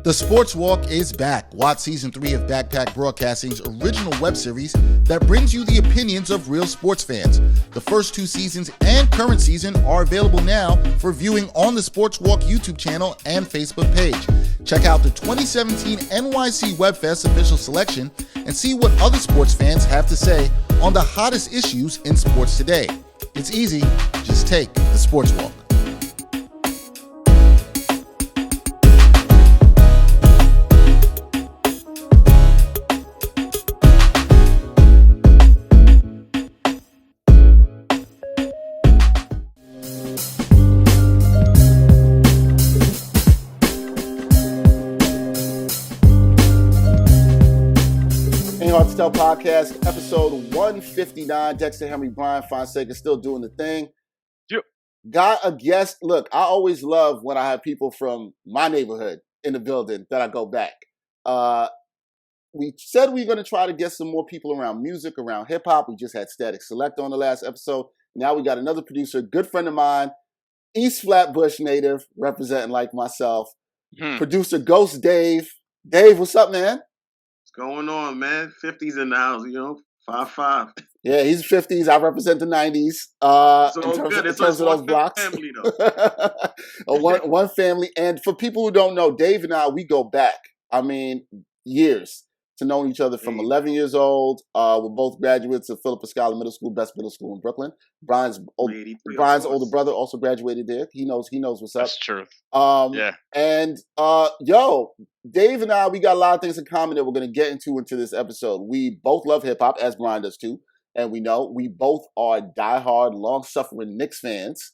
The Sports Walk is back. Watch Season 3 of Backpack Broadcasting's original web series that brings you the opinions of real sports fans. The first 2 seasons and current season are available now for viewing on the Sports Walk YouTube channel and Facebook page. Check out the 2017 NYC WebFest official selection and see what other sports fans have to say on the hottest issues in sports today. It's easy, just take the Sports Walk. Podcast, episode 159. Dexter, Henry, Brian Fonseca still doing the thing. Yep. Got a guest. Look, I always love when I have people from my neighborhood in the building that I go back. We said we were going to try to get some more people around music, around hip hop. We just had Static Select on the last episode. Now we got another producer, good friend of mine, East Flatbush native, representing like myself, producer GhostDave. Dave, what's up, man? Going on, man. 50s in the house, 5'5". Yeah, he's 50s. I represent the 90s. In terms of those blocks. Family, though. one family. And for people who don't know, Dave and I, we go back. I mean, years to know each other from 11 years old. We're both graduates of Philippa Schuyler Middle School, best middle school in Brooklyn. Brian's older brother also graduated there. He knows what's up. That's true. Yeah. And Dave and I, we got a lot of things in common that we're going to get into this episode. We both love hip hop, as Brian does too, and we know we both are diehard, long-suffering Knicks fans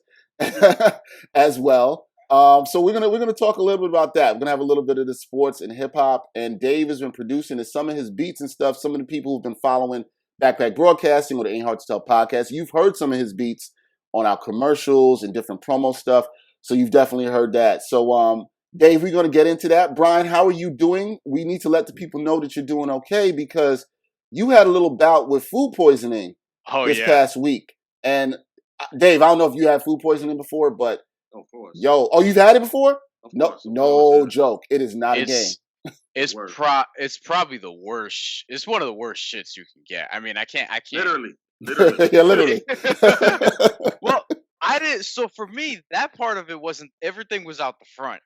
as well. So we're gonna talk a little bit about that. We're gonna have a little bit of the sports and hip hop. And Dave has been producing some of his beats and stuff. Some of the people who've been following Backpack Broadcasting or the Ain't Hard to Tell podcast, you've heard some of his beats on our commercials and different promo stuff. So you've definitely heard that. So Dave, we're gonna get into that. Brian, how are you doing? We need to let the people know that you're doing okay because you had a little bout with food poisoning this past week. And Dave, I don't know if you had food poisoning before, but of course. You've had it before? No course. Joke. It is not a game. It's probably the worst. It's one of the worst shits you can get. I mean, I can't. Literally. Yeah, literally. Well, I didn't. So for me, that part of it wasn't. Everything was out the front.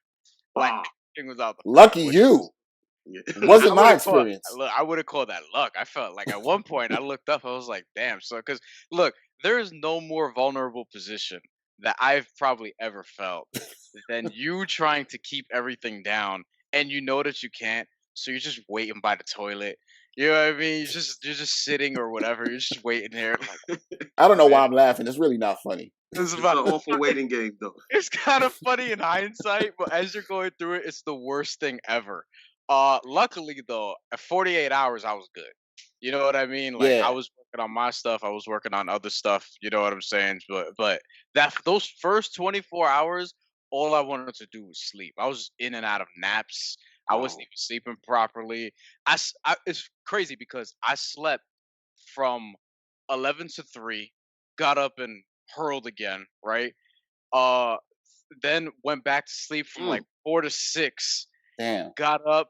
Everything was out the front. Lucky you. It wasn't my experience. I would have called that luck. I felt like at one point I looked up. I was like, damn. So because look, there is no more vulnerable position that I've probably ever felt than you trying to keep everything down and you know that you can't, so you're just waiting by the toilet. You know what I mean? You're just sitting or whatever. You're just waiting there. Like, I don't know why I'm laughing. It's really not funny. It's about an awful waiting game, though. It's kind of funny in hindsight, but as you're going through it, it's the worst thing ever. Luckily though, at 48 hours, I was good. You know what I mean? Like I was working on my stuff. I was working on other stuff. You know what I'm saying? But those first 24 hours, all I wanted to do was sleep. I was in and out of naps. I wasn't even sleeping properly. It's crazy because I slept from 11 to 3, got up and hurled again, right? Then went back to sleep from like 4 to 6. Damn. Got up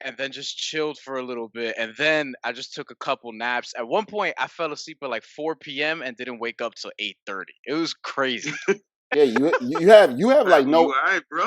and then just chilled for a little bit. And then I just took a couple naps. At one point, I fell asleep at like 4 p.m. and didn't wake up till 8:30. It was crazy. Yeah, you have like no. You all right, bro?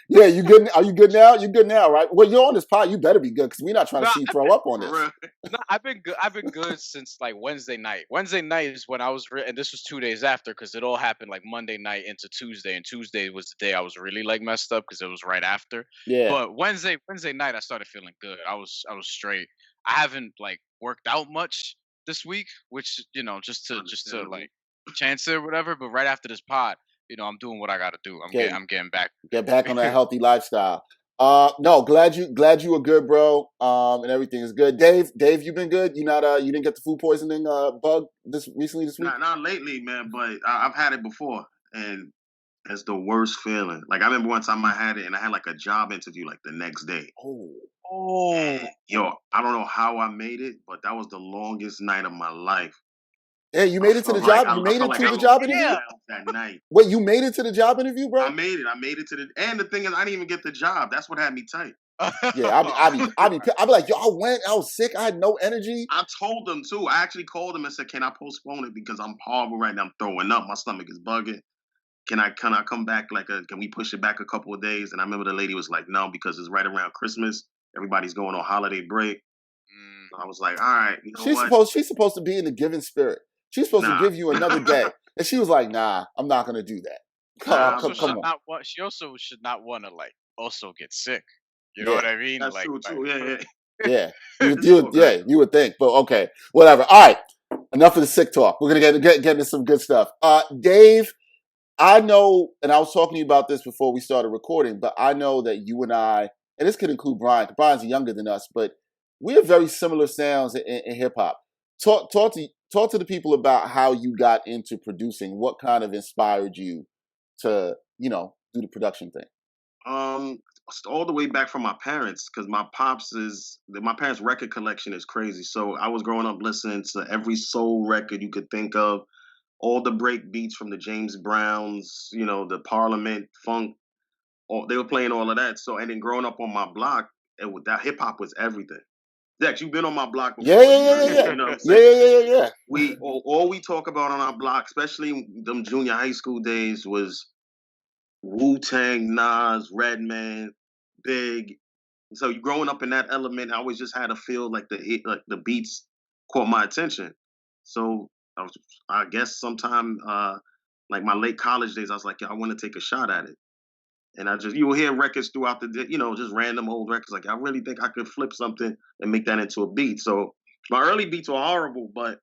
Yeah, you good? Are you good now? You good now, right? Well, you're on this pod. You better be good because we're not trying to see you throw up on this. No, I've been good. I've been good since like Wednesday night. Wednesday night is when I was, and this was 2 days after because it all happened like Monday night into Tuesday, and Tuesday was the day I was really like messed up because it was right after. Yeah. But Wednesday night I started feeling good. I was straight. I haven't like worked out much this week, which just to like chance it or whatever. But right after this pod, I'm doing what I got to do. I'm getting back. Get back on that healthy lifestyle. No, glad you were good, bro. And everything is good. Dave, you been good? You didn't get the food poisoning bug this week? Not lately, man. But I've had it before, and it's the worst feeling. Like I remember one time I had it, and I had like a job interview like the next day. And, I don't know how I made it, but that was the longest night of my life. Hey, you made it to the job. You made it to the job interview. that night. Wait, you made it to the job interview, bro? I made it to the. And the thing is, I didn't even get the job. That's what had me tight. Yeah, I'd be like, yo, I was sick. I had no energy. I told them too. I actually called them and said, "Can I postpone it because I'm horrible right now? I'm throwing up. My stomach is bugging. Can I come back? Can we push it back a couple of days?" And I remember the lady was like, "No, because it's right around Christmas. Everybody's going on holiday break." So I was like, "All right, you know what? She's supposed to be in the giving spirit. She's supposed to give you another day." And she was like, "Nah, I'm not gonna do that." Come on. She also should not want to also get sick. You know what I mean? That's true too. Yeah. You would think, but okay, whatever. All right, enough of the sick talk. We're gonna get into some good stuff. Dave, I know, and I was talking to you about this before we started recording, but I know that you and I, and this could include Brian. Brian's younger than us, but we have very similar sounds in hip hop. Talk to the people about how you got into producing. What kind of inspired you to, do the production thing? All the way back from my parents, because my parents' record collection is crazy. So I was growing up listening to every soul record you could think of, all the break beats from the James Browns, the Parliament funk. They were playing all of that. So, and then growing up on my block, that hip hop was everything. Dex, you've been on my block before. Yeah. You know what I'm saying? Yeah. All we talk about on our block, especially them junior high school days, was Wu-Tang, Nas, Redman, Big. So growing up in that element, I always just had to feel like the beats caught my attention. So I guess sometime like my late college days, I was like, I want to take a shot at it. And you will hear records throughout the day, just random old records. Like, I really think I could flip something and make that into a beat. So my early beats were horrible, but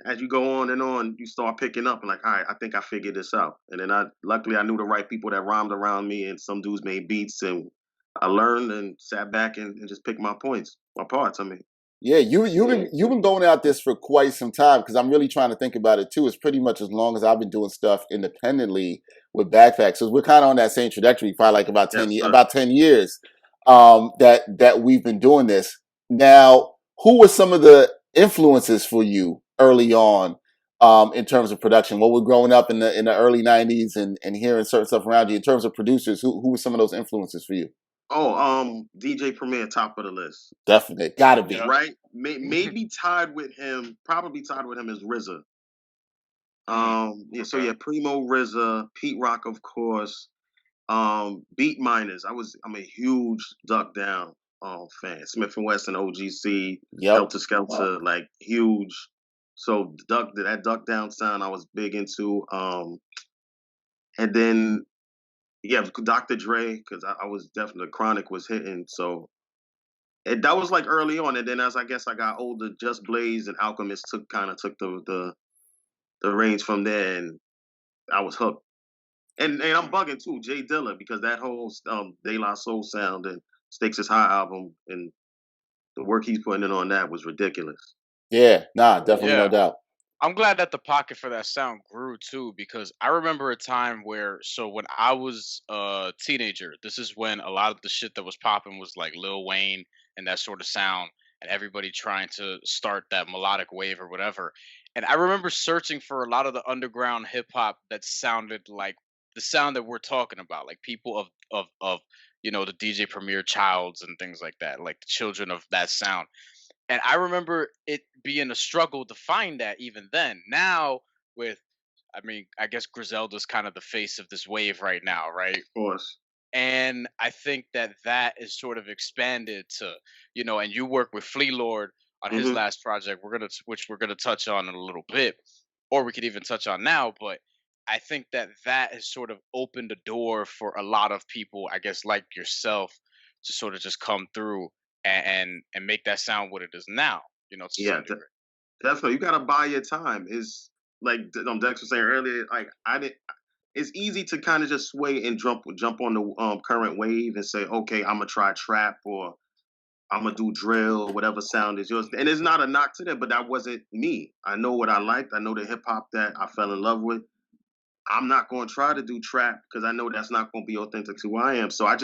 as you go on, you start picking up and like, all right, I think I figured this out. And then luckily I knew the right people that rhymed around me, and some dudes made beats, and I learned and sat back and just picked my parts. I mean. Yeah, you've been going at this for quite some time, because I'm really trying to think about it too. It's pretty much as long as I've been doing stuff independently with Backpack. So we're kind of on that same trajectory, probably like about 10 years that we've been doing this. Now, who were some of the influences for you early on in terms of production? What we're growing up in the early 90s and hearing certain stuff around you in terms of producers, who were some of those influences for you? DJ Premier, top of the list. Definitely, gotta be. Right? Maybe tied with him. Probably tied with him is RZA. Primo, RZA, Pete Rock, of course. Beat Miners. I'm a huge Duck Down fan. Smith and Wesson, OGC, Helter Skelter, like huge. So that Duck Down sound I was big into. And then Dr. Dre, because I was definitely, Chronic was hitting. So that was like early on. And then as I got older, Just Blaze and Alchemist took the reins from there, and I was hooked. And I'm bugging too, Jay Dilla, because that whole De La Soul sound and Stakes is High album and the work he's putting in on that was ridiculous. Yeah, definitely, no doubt. I'm glad that the pocket for that sound grew too, because I remember a time when I was a teenager, this is when a lot of the shit that was popping was like Lil Wayne and that sort of sound, and everybody trying to start that melodic wave or whatever. And I remember searching for a lot of the underground hip hop that sounded like the sound that we're talking about, like people of the DJ Premier Childs and things like that, like the children of that sound. And I remember it being a struggle to find that even then. Now, I guess Griselda's kind of the face of this wave right now, right? Of course. And I think that is sort of expanded to, and you work with Flea Lord on his last project, which we're gonna touch on in a little bit, or we could even touch on now. But I think that has sort of opened a door for a lot of people, I guess, like yourself, to sort of just come through and make that sound what it is now. Definitely. You gotta buy your time. Is like Dex was saying earlier. Like it's easy to kind of just sway and jump on the current wave and say, okay, I'm gonna try trap, or I'm gonna do drill, whatever sound is yours. And it's not a knock to them, but that wasn't me. I know what I liked. I know the hip hop that I fell in love with. I'm not going to try to do trap because I know that's not going to be authentic to who I am. So I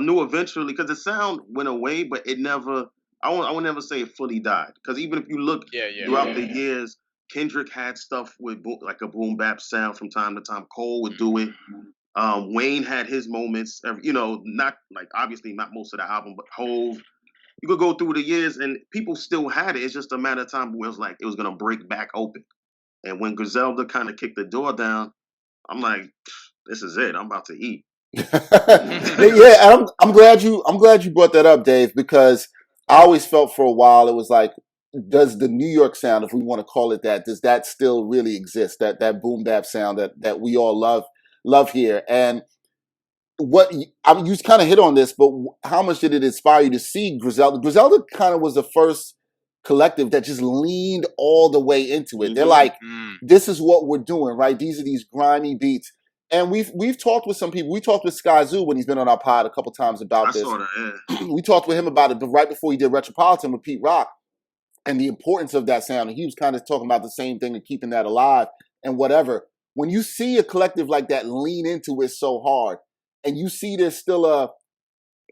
knew eventually, because the sound went away, but it never, I would never say it fully died. Because even if you look throughout the years, Kendrick had stuff with like a boom bap sound from time to time. Cole would do it. Wayne had his moments. Not like obviously not most of the album, but Hove. You could go through the years and people still had it. It's just a matter of time where it was like it was gonna break back open. And when Griselda kind of kicked the door down, I'm like, this is it. I'm about to eat. Yeah, I'm glad you brought that up, Dave, because I always felt for a while it was like, does the New York sound, if we want to call it that, does that still really exist? That boom bap sound that we all love here. And you kind of hit on this, but how much did it inspire you to see Griselda? Griselda kind of was the first collective that just leaned all the way into it. They're like, this is what we're doing, right? These are these grimy beats. And we've talked with some people. We talked with Sky Zoo when he's been on our pod a couple times about this. I saw that, yeah. We talked with him about it, but right before he did Retropolitan with Pete Rock and the importance of that sound. And he was kind of talking about the same thing and keeping that alive and whatever. When you see a collective like that lean into it so hard, and you see there's still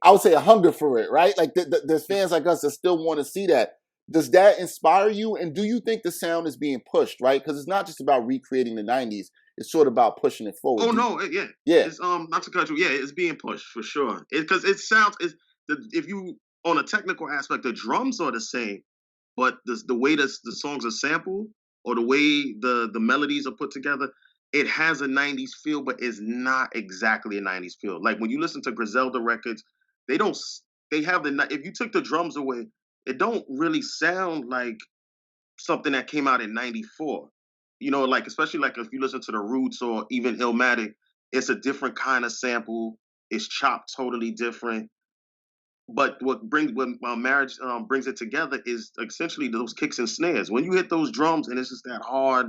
I would say a hunger for it, right? Like there's fans like us that still want to see that. Does that inspire you? And do you think the sound is being pushed, right? Because it's not just about recreating the 90s. It's sort of about pushing it forward. Oh, no, yeah. Yeah. It's, not to cut you, yeah, it's being pushed for sure. Because it sounds, if you, on a technical aspect, the drums are the same, but the way the songs are sampled or the way the melodies are put together, it has a 90s feel, but it's not exactly a 90s feel. Like when you listen to Griselda records, they have if you took the drums away, it don't really sound like something that came out in 94. Like especially like if you listen to the Roots or even Illmatic, it's a different kind of sample. It's chopped totally different. But what marriage brings it together is essentially those kicks and snares. When you hit those drums and it's just that hard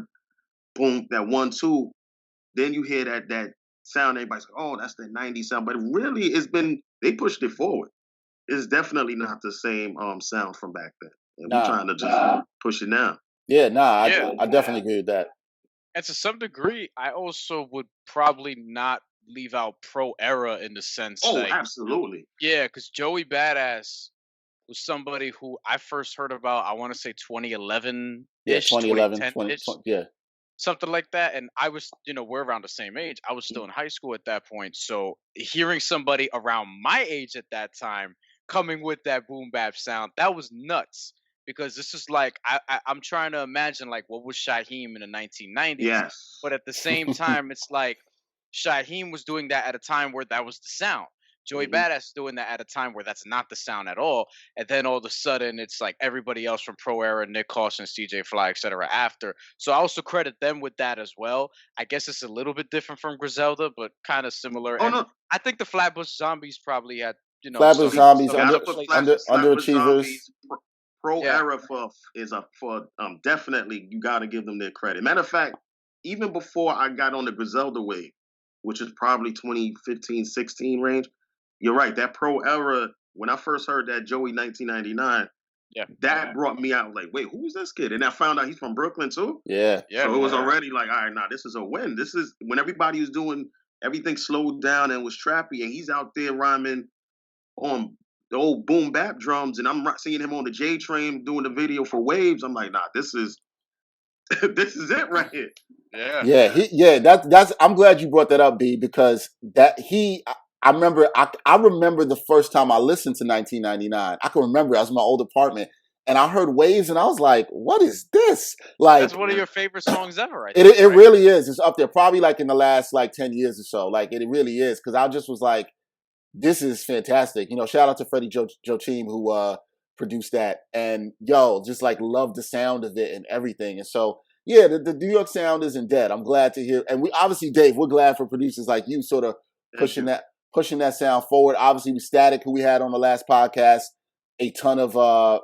boom, that 1-2, then you hear that sound. Everybody's like, oh, that's the 90s sound. But really, they pushed it forward. It's definitely not the same sound from back then. And we're trying to just push it now. Yeah, I definitely agree with that. And to some degree, I also would probably not leave out Pro Era in the sense. Oh, absolutely. Yeah, because Joey Badass was somebody who I first heard about, I want to say 2011-ish. Yeah, 2011, yeah. Something like that. And I was, we're around the same age. I was still in high school at that point. So hearing somebody around my age at that time coming with that boom bap sound, that was nuts. Because this is like, I'm trying to imagine, like, what was Shaheem in the 1990s? Yes. But at the same time, it's like Shaheem was doing that at a time where that was the sound. Joey Badass doing that at a time where that's not the sound at all. And then all of a sudden, it's like everybody else from Pro Era, Nick Carson, CJ Fly, etc. after. So I also credit them with that as well. I guess it's a little bit different from Griselda, but kind of similar. Oh, and no. I think the Flatbush Zombies probably had, Flatbush Zombies, underachievers. Pro Era for definitely, you got to give them their credit. Matter of fact, even before I got on the Griselda wave, which is probably 2015, 16 range, you're right. That Pro Era, when I first heard that Joey 1999, that brought me out like, wait, who's this kid? And I found out he's from Brooklyn too. Yeah. So it was already like, all right, this is a win. This is when everybody was doing everything slowed down and was trappy, and he's out there rhyming on the old boom bap drums, and I'm seeing him on the J Train doing the video for Waves. I'm like, nah, this is it right here. Yeah. That's. I'm glad you brought that up, B, because I remember the first time I listened to 1999. I can remember I was in my old apartment and I heard Waves and I was like, what is this? Like, that's one of your favorite songs ever, I think. It really is. It's up there, probably like in the last 10 years or so. Like it really is, because I just was like, this is fantastic. Shout out to Freddie Joachim who produced that, and just like love the sound of it and everything. And so yeah, the New York sound isn't dead. I'm glad to hear, and we obviously, Dave, we're glad for producers like you sort of pushing that sound forward. Obviously, with Static, who we had on the last podcast, a ton of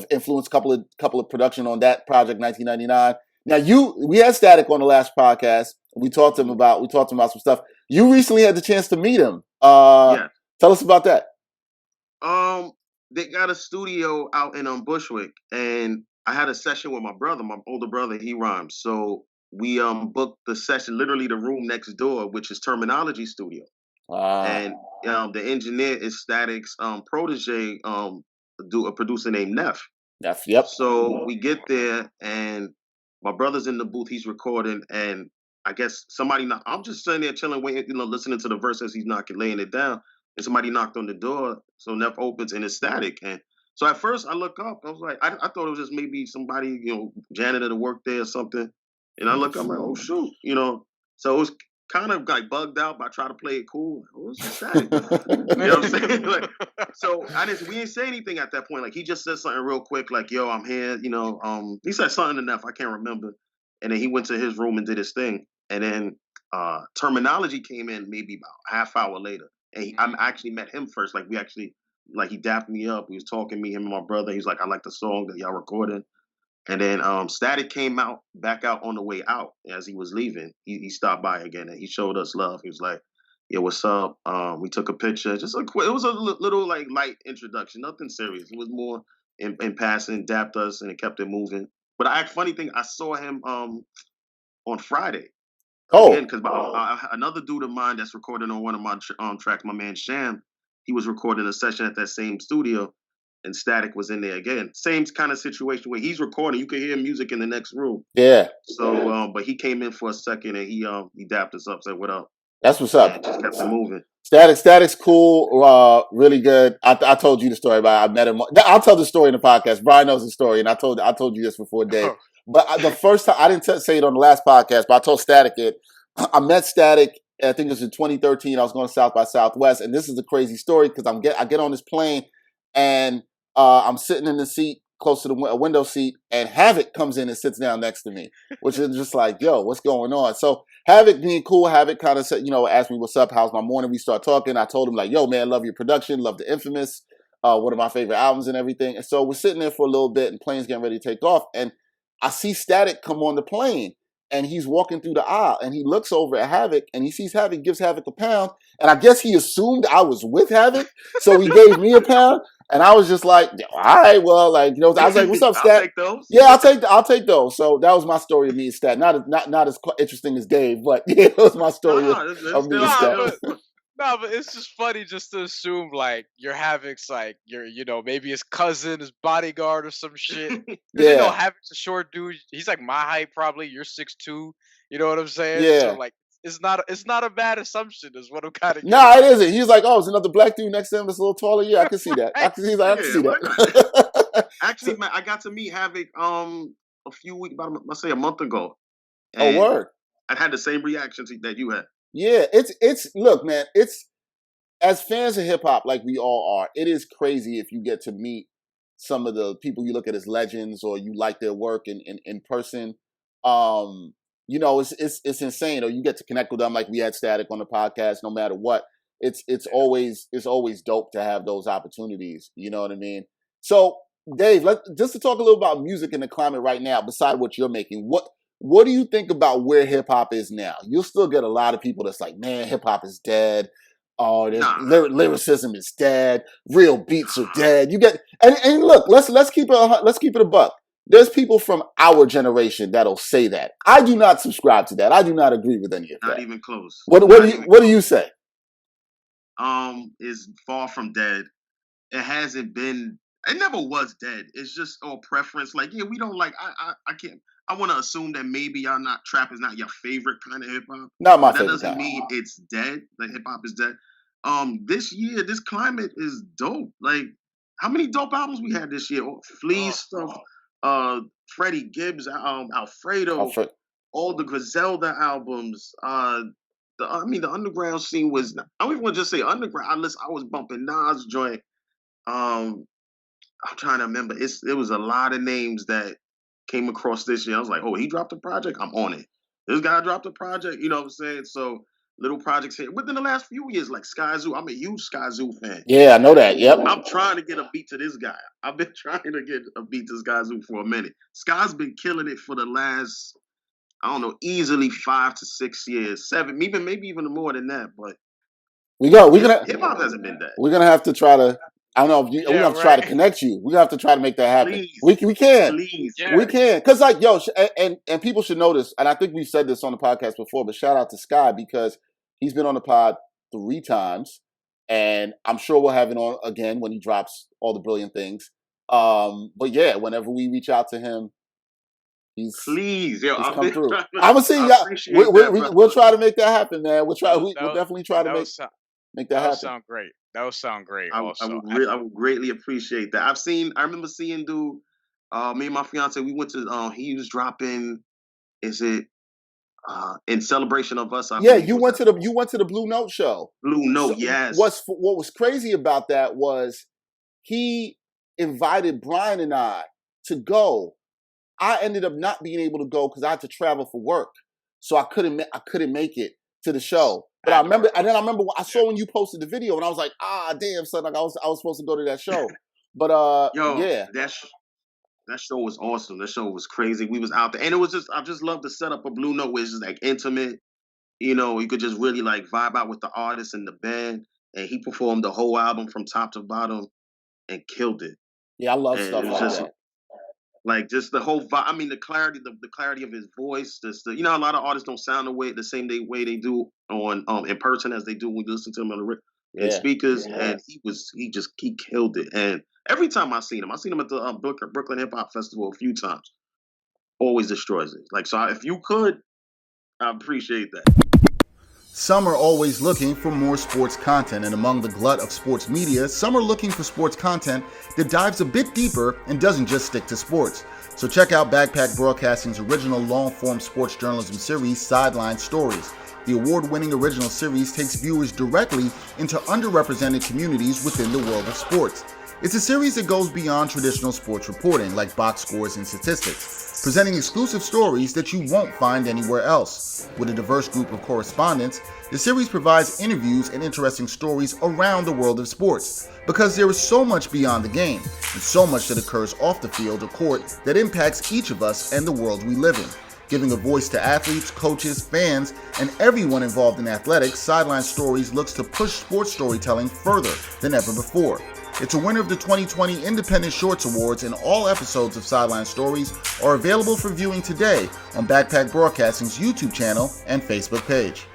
influence, couple of production on that project, 1999. Now we had Static on the last podcast. We talked to him about some stuff. You recently had the chance to meet him. Tell us about that. They got a studio out in Bushwick, and I had a session with my brother, my older brother. He rhymes, so we booked the session, literally the room next door, which is Terminology Studio. And the engineer is Static's protege, a producer named Neff. Yep. So we get there, and My brother's in the booth, he's recording, and I guess somebody knocked. I'm just sitting there chilling, waiting, listening to the verse as he's knocking, laying it down, and somebody knocked on the door. So Neff opens and it's Static, and so at first I look up, I was like, I thought it was just maybe somebody, janitor to work there or something, and I look up, I'm like, oh shoot, So it was kind of like bugged out, but I try to play it cool. Oh, it's Static. You know what I'm saying? Like, so we didn't say anything at that point. Like he just said something real quick, like, yo, I'm here, he said something enough, I can't remember. And then he went to his room and did his thing. And then Terminology came in maybe about half hour later. And I actually met him first. Like he dapped me up. He was talking to me, him and my brother. He's like, I like the song that y'all recording. And then Static came back out on the way out as he was leaving. He stopped by again and he showed us love. He was like, yeah, what's up? We took a picture. It was a little like light introduction, nothing serious. It was more in passing, dapped us, and it kept it moving. But funny thing, I saw him on Friday. Again, because another dude of mine that's recording on one of my tracks, my man Sham, he was recording a session at that same studio, and Static was in there again. Same kind of situation where he's recording, you could hear music in the next room. Yeah. So, but he came in for a second and he dapped us up, said, "What up?" That's what's up. And just kept it moving. Static's cool, really good. I told you the story about I met him. I'll tell the story in the podcast. Brian knows the story, and I told you this before, Dave. But the first time I didn't say it on the last podcast, but I told Static it. I met Static. I think it was in 2013. I was going to South by Southwest, and this is a crazy story because I get on this plane and I'm sitting in the seat close to the window seat, and Havoc comes in and sits down next to me, which is just like, yo, what's going on? So Havoc being cool, Havoc kind of said, asked me, what's up, how's my morning? We start talking. I told him like, yo, man, love your production, love the Infamous, one of my favorite albums and everything. And so we're sitting there for a little bit and plane's getting ready to take off. And I see Static come on the plane and he's walking through the aisle and he looks over at Havoc and he sees Havoc, gives Havoc £1. And I guess he assumed I was with Havoc. So he gave me £1. And I was just like, all right, well, like, I was like, what's up, Stat? I'll take those. Yeah, I'll take those. So that was my story of me and Stat. Not as interesting as Dave, but yeah, it was my story of me and Stat. No, but it's just funny just to assume like your Havoc's like maybe his cousin, his bodyguard or some shit. Yeah. Havoc's a short dude. He's like my height probably. You're 6'2". You know what I'm saying? Yeah. So like it's not a bad assumption is what I'm kind of Nah, it isn't. He's like, oh, it's another black dude next to him that's a little taller. Yeah, I can see that. I can see that. Actually, man, I got to meet Havoc a few weeks, let's say a month ago. Oh, word. I had the same reaction that you had. Yeah, it's look, man, it's as fans of hip hop like we all are, it is crazy if you get to meet some of the people you look at as legends or you like their work in person. It's insane. Or you get to connect with them like we had Static on the podcast, no matter what. It's always dope to have those opportunities. You know what I mean? So Dave, just to talk a little about music in the climate right now, beside what you're making, what do you think about where hip hop is now? You'll still get a lot of people that's like, man, hip hop is dead. Oh, lyricism is dead. Real beats are dead. You get and look, let's keep it a buck. There's people from our generation that'll say that. I do not subscribe to that. I do not agree with any of that. Not even close. What do you say? Is far from dead. It hasn't been. It never was dead. It's just all preference. Like, yeah, we don't like. I can't. I want to assume that maybe trap is not your favorite kind of hip hop. Not my favorite. That doesn't mean it's dead. Like hip hop is dead. This year, this climate is dope. Like, how many dope albums we had this year? Flea stuff. Freddie Gibbs, Alfredo, all the Griselda albums. The underground scene was. I don't even want to just say underground. I was bumping Nas joint. I'm trying to remember. It was a lot of names that came across this year. I was like, oh, he dropped a project? I'm on it. This guy dropped a project, you know what I'm saying? So little projects here. Within the last few years, like Sky Zoo, I'm a huge Sky Zoo fan. Yeah, I know that. Yep. I'm trying to get a beat to this guy. I've been trying to get a beat to Sky Zoo for a minute. Sky's been killing it for the last, I don't know, easily 5 to 6 years, 7, maybe even more than that. But hip hop hasn't been that. We're gonna have to try to. I don't know if we have to try to connect you. We have to try to make that happen. Please. We can. Please. We can. Because like, yo, and people should know this, and I think we've said this on the podcast before, but shout out to Sky because he's been on the pod 3 times, and I'm sure we'll have him on again when he drops all the brilliant things. But yeah, whenever we reach out to him, Please, yo, he's I've come been through. trying to, I'm gonna see I y'all. appreciate that, brother. We'll try to make that happen, man. We'll definitely try to make that That would happen. sound great. That would sound great. I Also, would greatly appreciate that. I remember seeing dude. Me and my fiance, we went to. He was dropping. Is it in celebration of us? I believe you went to the Blue Note show. Blue Note, So yes. What was crazy about that was he invited Brian and I to go. I ended up not being able to go because I had to travel for work, so I couldn't make it to the show. But I remember I saw when you posted the video, and I was like, damn, son, like I was supposed to go to that show. But yeah, that show was awesome. That show was crazy. We was out there, and it was just I just love the setup of Blue Note, where it's just like intimate. You know, you could just really like vibe out with the artist and the band, and he performed the whole album from top to bottom and killed it. Yeah, I love stuff like that. Like just the whole vibe. I mean, the clarity of his voice. Just a lot of artists don't sound the same way they do on in person as they do when you listen to them in speakers. And he killed it. And every time I seen him at the Brooklyn Hip Hop Festival a few times. Always destroys it. Like so, if you could, I appreciate that. Some are always looking for more sports content, and among the glut of sports media, some are looking for sports content that dives a bit deeper and doesn't just stick to sports. So check out Backpack Broadcasting's original long-form sports journalism series, Sideline Stories. The award-winning original series takes viewers directly into underrepresented communities within the world of sports. It's a series that goes beyond traditional sports reporting, like box scores and statistics, presenting exclusive stories that you won't find anywhere else. With a diverse group of correspondents, the series provides interviews and interesting stories around the world of sports, because there is so much beyond the game, and so much that occurs off the field or court that impacts each of us and the world we live in. Giving a voice to athletes, coaches, fans, and everyone involved in athletics, Sideline Stories looks to push sports storytelling further than ever before. It's a winner of the 2020 Independent Shorts Awards, and all episodes of Sideline Stories are available for viewing today on Backpack Broadcasting's YouTube channel and Facebook page.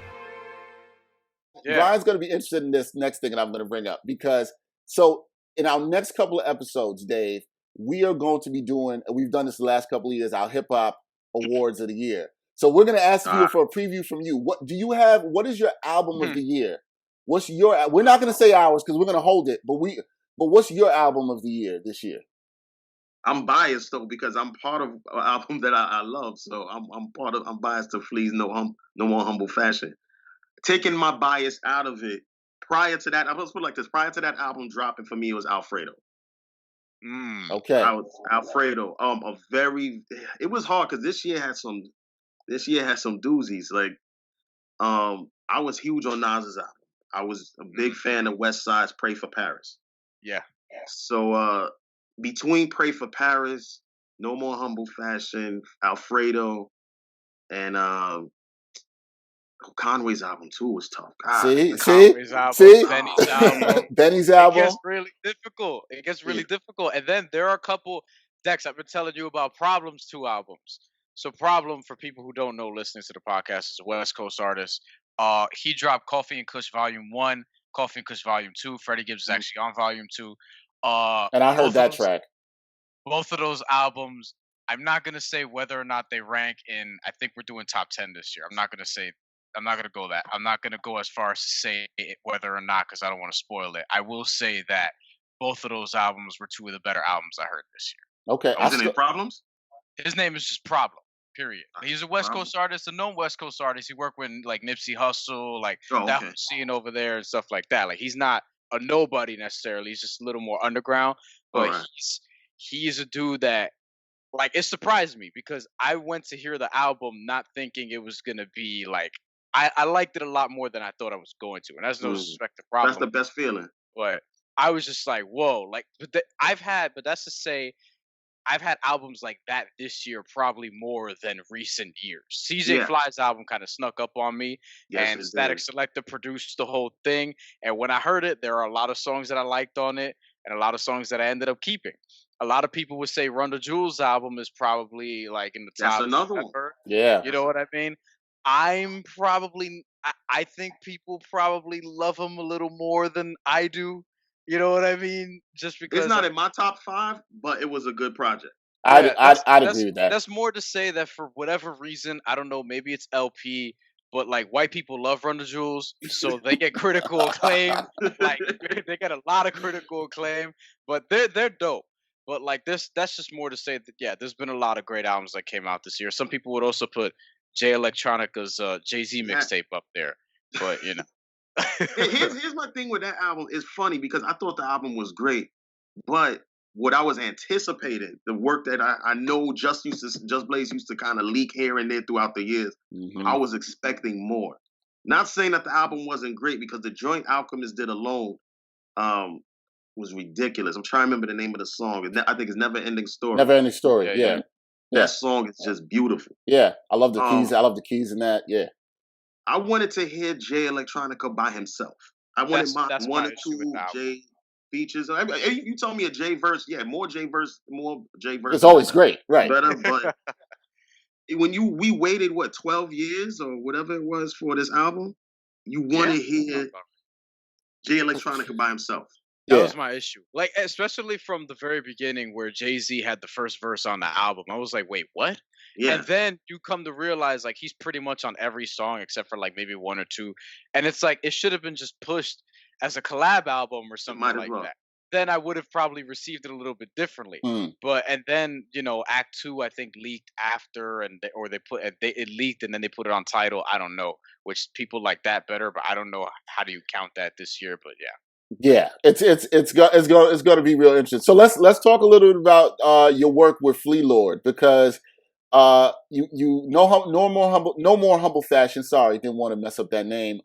Yeah. Brian's going to be interested in this next thing that I'm going to bring up, because so in our next couple of episodes, Dave, we are going to be doing, we've done this the last couple of years, our hip hop awards of the year. So we're going to ask you for a preview from you. What is your album of the year? We're not going to say ours because we're going to hold it, but what's your album of the year this year? I'm biased though because I'm part of an album that I love, so I'm biased to Flea's No More Humble Fashion. Taking my bias out of it, prior to that, I'm supposed to put it like this. Prior to that album dropping, for me, it was Alfredo. Okay. Alfredo. It was hard because this year had some doozies. Like, I was huge on Nas's album. I was a big fan of West Side's Pray for Paris. Yeah. So between Pray for Paris, No More Humble Fashion, Alfredo, and Conway's album too was tough. Conway's album, Benny's album. Benny's album. It gets really difficult. And then there are a couple. Dex, I've been telling you about Problem's 2 albums. So Problem, for people who don't know, listening to the podcast, is a West Coast artist. He dropped Coffee and Kush Volume 1, Coffee and Kush Volume 2. Freddie Gibbs is actually on Volume 2. And I heard that track. Both of those albums, I'm not going to say whether or not they rank in, I think we're doing top 10 this year. I'm not going to go that. I'm not going to go as far as to say whether or not, because I don't want to spoil it. I will say that both of those albums were 2 of the better albums I heard this year. Okay. What's his name? Problems? His name is just Problem. Period. He's a West Coast artist, a known West Coast artist. He worked with like Nipsey Hussle, like that whole scene over there and stuff like that. Like he's not a nobody necessarily. He's just a little more underground. But he's a dude that, like, it surprised me because I went to hear the album not thinking it was gonna be like, I liked it a lot more than I thought I was going to, and that's no disrespect to Problem. That's the best feeling. But I was just like, whoa, like, but that's to say, I've had albums like that this year probably more than recent years. CJ Fly's album kind of snuck up on me, and Static Selector produced the whole thing. And when I heard it, there are a lot of songs that I liked on it, and a lot of songs that I ended up keeping. A lot of people would say Run the Jewels album is probably like in the top. That's another one. Yeah. You know what I mean? I think people probably love him a little more than I do. You know what I mean? Just because it's not in my top 5, but it was a good project. I'd agree with that. That's more to say that for whatever reason, I don't know, maybe it's LP, but like white people love Run the Jewels, so they get critical acclaim. Like they get a lot of critical acclaim, but they're dope. But like that's just more to say that there's been a lot of great albums that came out this year. Some people would also put Jay Electronica's Jay-Z mixtape up there, but you know. here's my thing with that album. It's funny because I thought the album was great, but what I was anticipating, the work that I know Just Blaze used to kind of leak here and there throughout the years, I was expecting more. Not saying that the album wasn't great, because the joint Alchemist did alone was ridiculous. I'm trying to remember the name of the song. I think it's Never Ending Story. Never Ending Story, yeah. That song is just beautiful. Yeah, I love the keys. I love the keys in that, yeah. I wanted to hear Jay Electronica by himself. I wanted one or two Jay features. You told me a Jay verse, more Jay verse. It's always great, right? Better, but when we waited 12 years or whatever it was for this album, you want to hear Jay Electronica by himself. That was my issue. Like, especially from the very beginning where Jay-Z had the first verse on the album. I was like, wait, what? Yeah. And then you come to realize, like, he's pretty much on every song except for, like, maybe one or two. And it's like, it should have been just pushed as a collab album or something like that. Then I would have probably received it a little bit differently. And then, Act 2, I think, leaked after, it leaked and then they put it on Tidal. I don't know, which people like that better, but I don't know how do you count that this year, but yeah. Yeah, it's going to be real interesting. So let's talk a little bit about your work with Flea Lord, because no more humble fashion. Sorry, didn't want to mess up that name.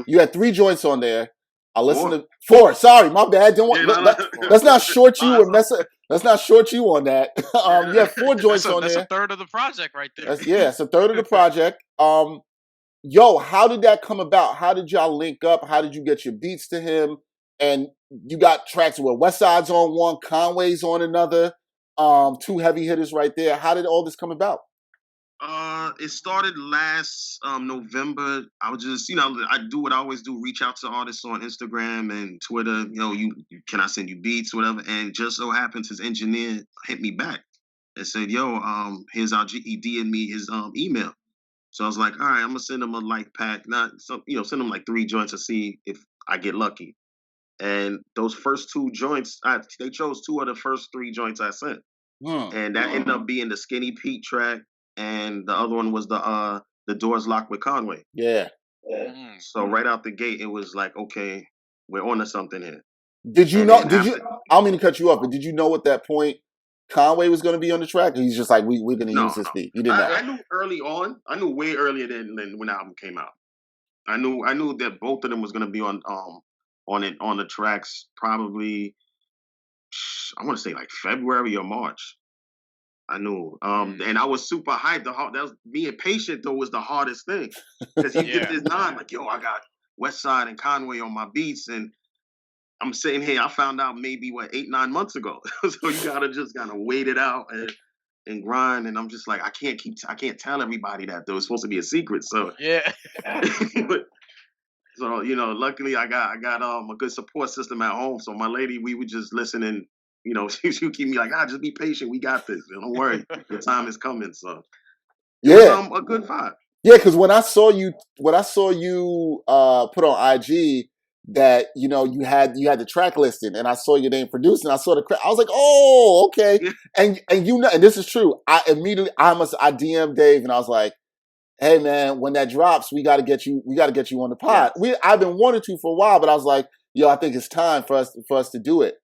You had 3 joints on there. I listened to 4. Sorry, my bad. Let's not short you or mess up. Let's not short you on that. You have 4 joints on there. That's a third of the project right there. It's a third of the project. Yo, how did that come about? How did y'all link up? How did you get your beats to him? And you got tracks where Westside's on one, Conway's on another, 2 heavy hitters right there. How did all this come about? It started last November. I was just, I do what I always do, reach out to artists on Instagram and Twitter. Can I send you beats, whatever? And just so happens his engineer hit me back and said, yo, here's our he DM'd me his email. So I was like, all right, I'm gonna send him a light pack, send him like 3 joints to see if I get lucky. And those first 2 joints, they chose 2 of the first 3 joints I sent, and that ended up being the Skinny Pete track, and the other one was the Doors Locked with Conway. Yeah. So right out the gate, it was like, okay, we're on to something here. Did you know? I don't mean to cut you off, but did you know at that point Conway was going to be on the track? Or he's just like, we're going to use this beat. You didn't know. I knew early on. I knew way earlier than when the album came out. I knew that both of them was going to be on the tracks, probably, I want to say like February or March. I knew. And I was super hyped. That was being patient, though, was the hardest thing. Because he did this like, yo, I got Westside and Conway on my beats, and I'm sitting here, I found out maybe 8-9 months ago. So you gotta just kind of wait it out and grind. And I'm just like, I can't tell everybody that though. It's supposed to be a secret. So yeah. So, luckily I got a good support system at home. So my lady, we would just listen, and, she would keep me like, just be patient. We got this. Don't worry. Your time is coming. So it was, a good vibe. Yeah, because when I saw you put on IG that, you had the track listing, and I saw your name produced, and I saw I was like, oh, okay. And and this is true. I DM'd Dave, and I was like, hey man, when that drops, we got to get you on the pod. Yes. I've been wanting to for a while, but I was like, yo, I think it's time for us to do it.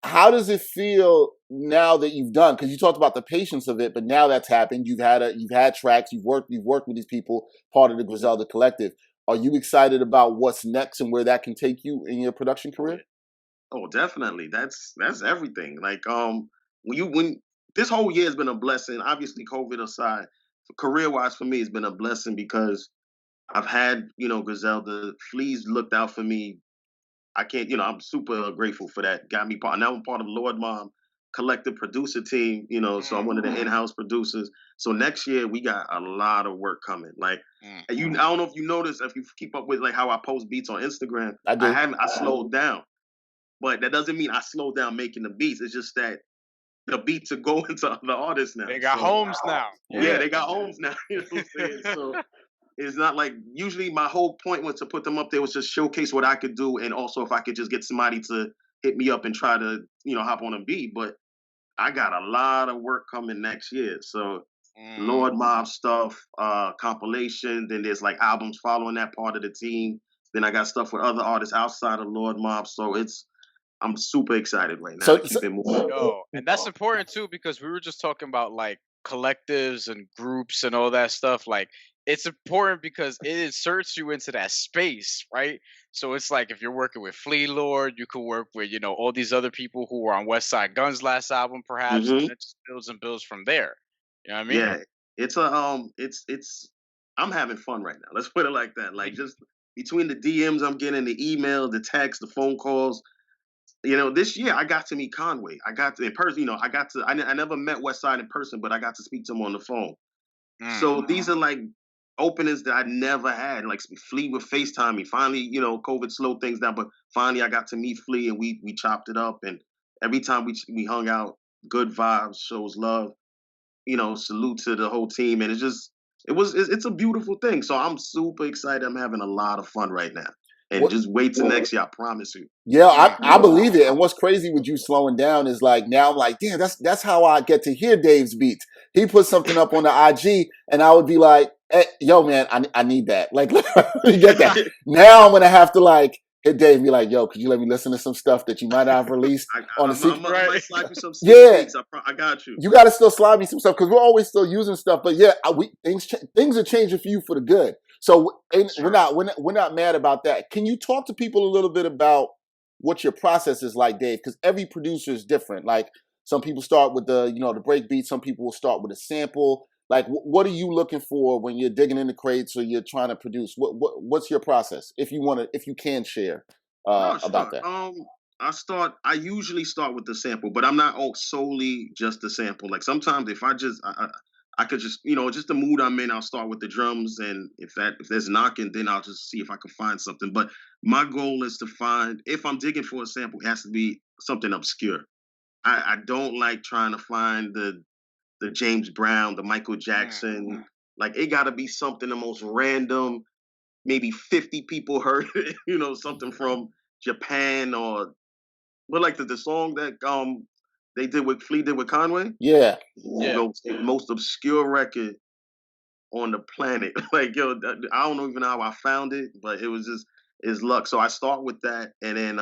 How does it feel now that you've done? Because you talked about the patience of it, but now that's happened. You've had tracks. You've worked with these people, part of the Griselda Collective. Are you excited about what's next and where that can take you in your production career? Oh, definitely. That's everything. Like when this whole year has been a blessing. Obviously, COVID aside. Career-wise for me, it's been a blessing because I've had, Griselda. Flea's looked out for me. I can't, I'm super grateful for that. Got me part. Now I'm part of Lord Mom collective producer team, so I'm one of the in-house producers. So next year we got a lot of work coming. Like, I don't know if you notice, if you keep up with like how I post beats on Instagram, I slowed down. But that doesn't mean I slowed down making the beats. It's just that the beat to go into other artists now. They got homes now. Yeah, they got homes now. You know what I'm saying? So it's not like usually my whole point was to put them up there was just showcase what I could do, and also if I could just get somebody to hit me up and try to hop on a beat. But I got a lot of work coming next year. So Lord Mob stuff, compilation. Then there's like albums following that part of the team. Then I got stuff with other artists outside of Lord Mob. So I'm super excited right now to keep it moving. And that's important too, because we were just talking about like collectives and groups and all that stuff. Like it's important because it inserts you into that space, right? So it's like if you're working with Flea Lord, you could work with, all these other people who were on West Side Gun's last album, perhaps, and it just builds and builds from there. You know what I mean? Yeah, it's I'm having fun right now. Let's put it like that. Like just between the DMs I'm getting, the email, the text, the phone calls. This year I got to meet Conway. I got to in person. I never met Westside in person, but I got to speak to him on the phone. So these are like openings that I never had. Like Flea would FaceTime me. Finally, COVID slowed things down, but finally I got to meet Flea and we chopped it up. And every time we hung out, good vibes, shows love. Salute to the whole team, and it's a beautiful thing. So I'm super excited. I'm having a lot of fun right now, and just wait till next year. I promise you. Yeah, I believe it. And what's crazy with you slowing down is like now I'm like, damn, that's how I get to hear Dave's beats. He put something up on the IG, and I would be like, hey, yo, man, I need that. Like, let me get that. Now I'm gonna have to like hit Dave and be like, yo, could you let me listen to some stuff that you might have released on the secret? I might slide you some speaks. I got you. You got to still slide me some stuff because we're always still using stuff. But yeah, things are changing for you for the good. So we're not mad about that. Can you talk to people a little bit about what your process is like, Dave? Because every producer is different. Like some people start with the break beat. Some people will start with a sample. Like what are you looking for when you're digging in the crates or you're trying to produce? What's your process if you can share about that? I usually start with the sample, but I'm not solely just the sample. Like sometimes if I could just, just the mood I'm in, I'll start with the drums. And if there's knocking, then I'll just see if I can find something. But my goal is to find, if I'm digging for a sample, it has to be something obscure. I don't like trying to find the James Brown, the Michael Jackson. Like it got to be something the most random, maybe 50 people heard it, something from Japan but like the song that they did with Flea did with Conway. Yeah. The most obscure record on the planet. Like I don't even know how I found it, but it was just it's luck. So I start with that, and then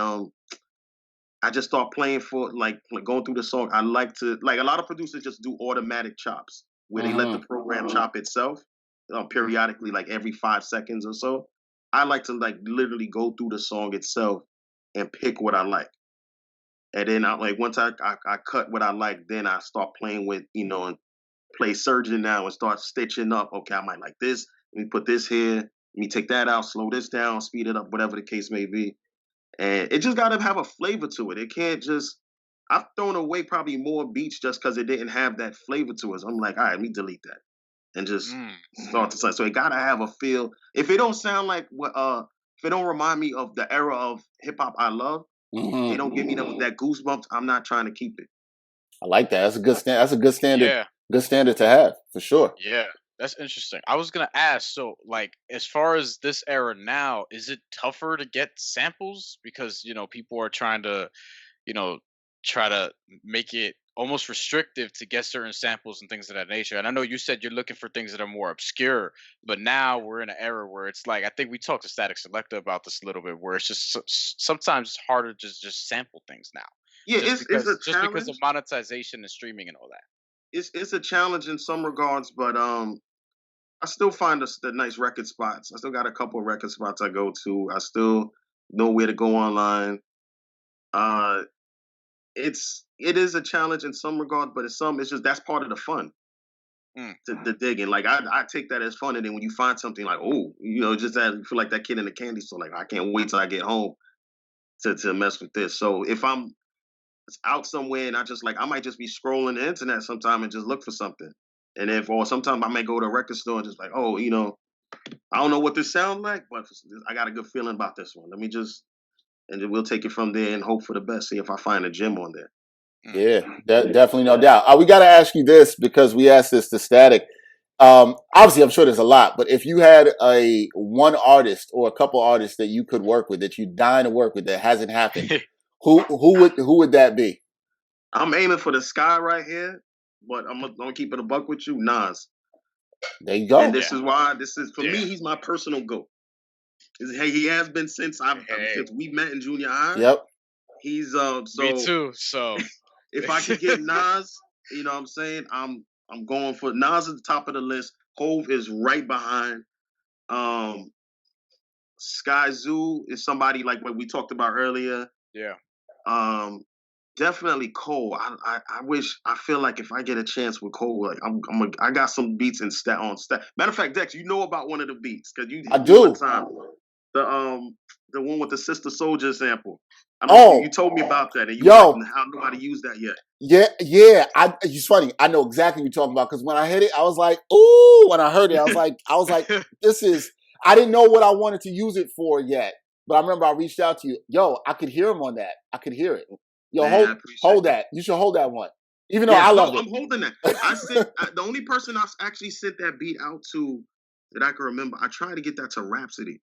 I just start playing for like going through the song. I like to a lot of producers just do automatic chops where they let the program chop itself periodically, like every 5 seconds or so. I like to like literally go through the song itself and pick what I like. And then once I cut what I like, then I start playing with, and play surgeon now and start stitching up. Okay, I might like this. Let me put this here. Let me take that out, slow this down, speed it up, whatever the case may be. And it just got to have a flavor to it. It can't just, I've thrown away probably more beats just because it didn't have that flavor to it. So I'm like, all right, let me delete that and just start to say. So it got to have a feel. If it don't sound like if it don't remind me of the era of hip hop I love, they don't give me that goosebumps, I'm not trying to keep it. I like that. That's a good stand. That's a good standard. Yeah. Good standard to have for sure. Yeah, that's interesting. I was gonna ask. So, like, as far as this era now, is it tougher to get samples because people are trying to, try to make it almost restrictive to get certain samples and things of that nature. And I know you said you're looking for things that are more obscure, but now we're in an era where it's like I think we talked to Static Selector about this a little bit, where it's just sometimes it's harder to just sample things now. Yeah, it's a challenge. Just because of monetization and streaming and all that. It's a challenge in some regards, but I still find the nice record spots. I still got a couple of record spots I go to. I still know where to go online. It is a challenge in some regard, but it's just that's part of the fun. The digging, like I take that as fun, and then when you find something like just that you feel like that kid in the candy store, like I can't wait till I get home to mess with this. So if I'm out somewhere and I might just be scrolling the internet sometime and just look for something, and sometimes I may go to a record store and just like I don't know what this sounds like, but I got a good feeling about this one. Let me and then we'll take it from there and hope for the best. See if I find a gem on there. Yeah, definitely, no doubt. We got to ask you this because we asked this to Static. Obviously, I'm sure there's a lot, but if you had one artist or a couple artists that you could work with, that you dying to work with, that hasn't happened, who would that be? I'm aiming for the sky right here, but I'm gonna keep it a buck with you, Nas. There you go. And this is why for me, he's my personal GOAT. Hey, he has been since since we met in junior high. Yep. He's so me too. So if I could get Nas, you know what I'm saying? I'm going for Nas at the top of the list. Hove is right behind. Sky Zoo is somebody like what we talked about earlier. Yeah. Definitely Cole. I feel like if I get a chance with Cole, like I got some beats on stat. Matter of fact, Dex, you know about one of the beats because you I do. One time. The one with the Sister Soldier sample. I mean, you told me about that, and you like, how nobody used that yet. Yeah. It's funny. I know exactly what you're talking about because when I hit it, I was like, ooh. When I heard it, I was like, this is. I didn't know what I wanted to use it for yet, but I remember I reached out to you. Yo, I could hear him on that. I could hear it. Yo, man, hold that. You should hold that one. Even though I love it. I'm holding that. The only person I actually sent that beat out to that I can remember. I tried to get that to Rhapsody.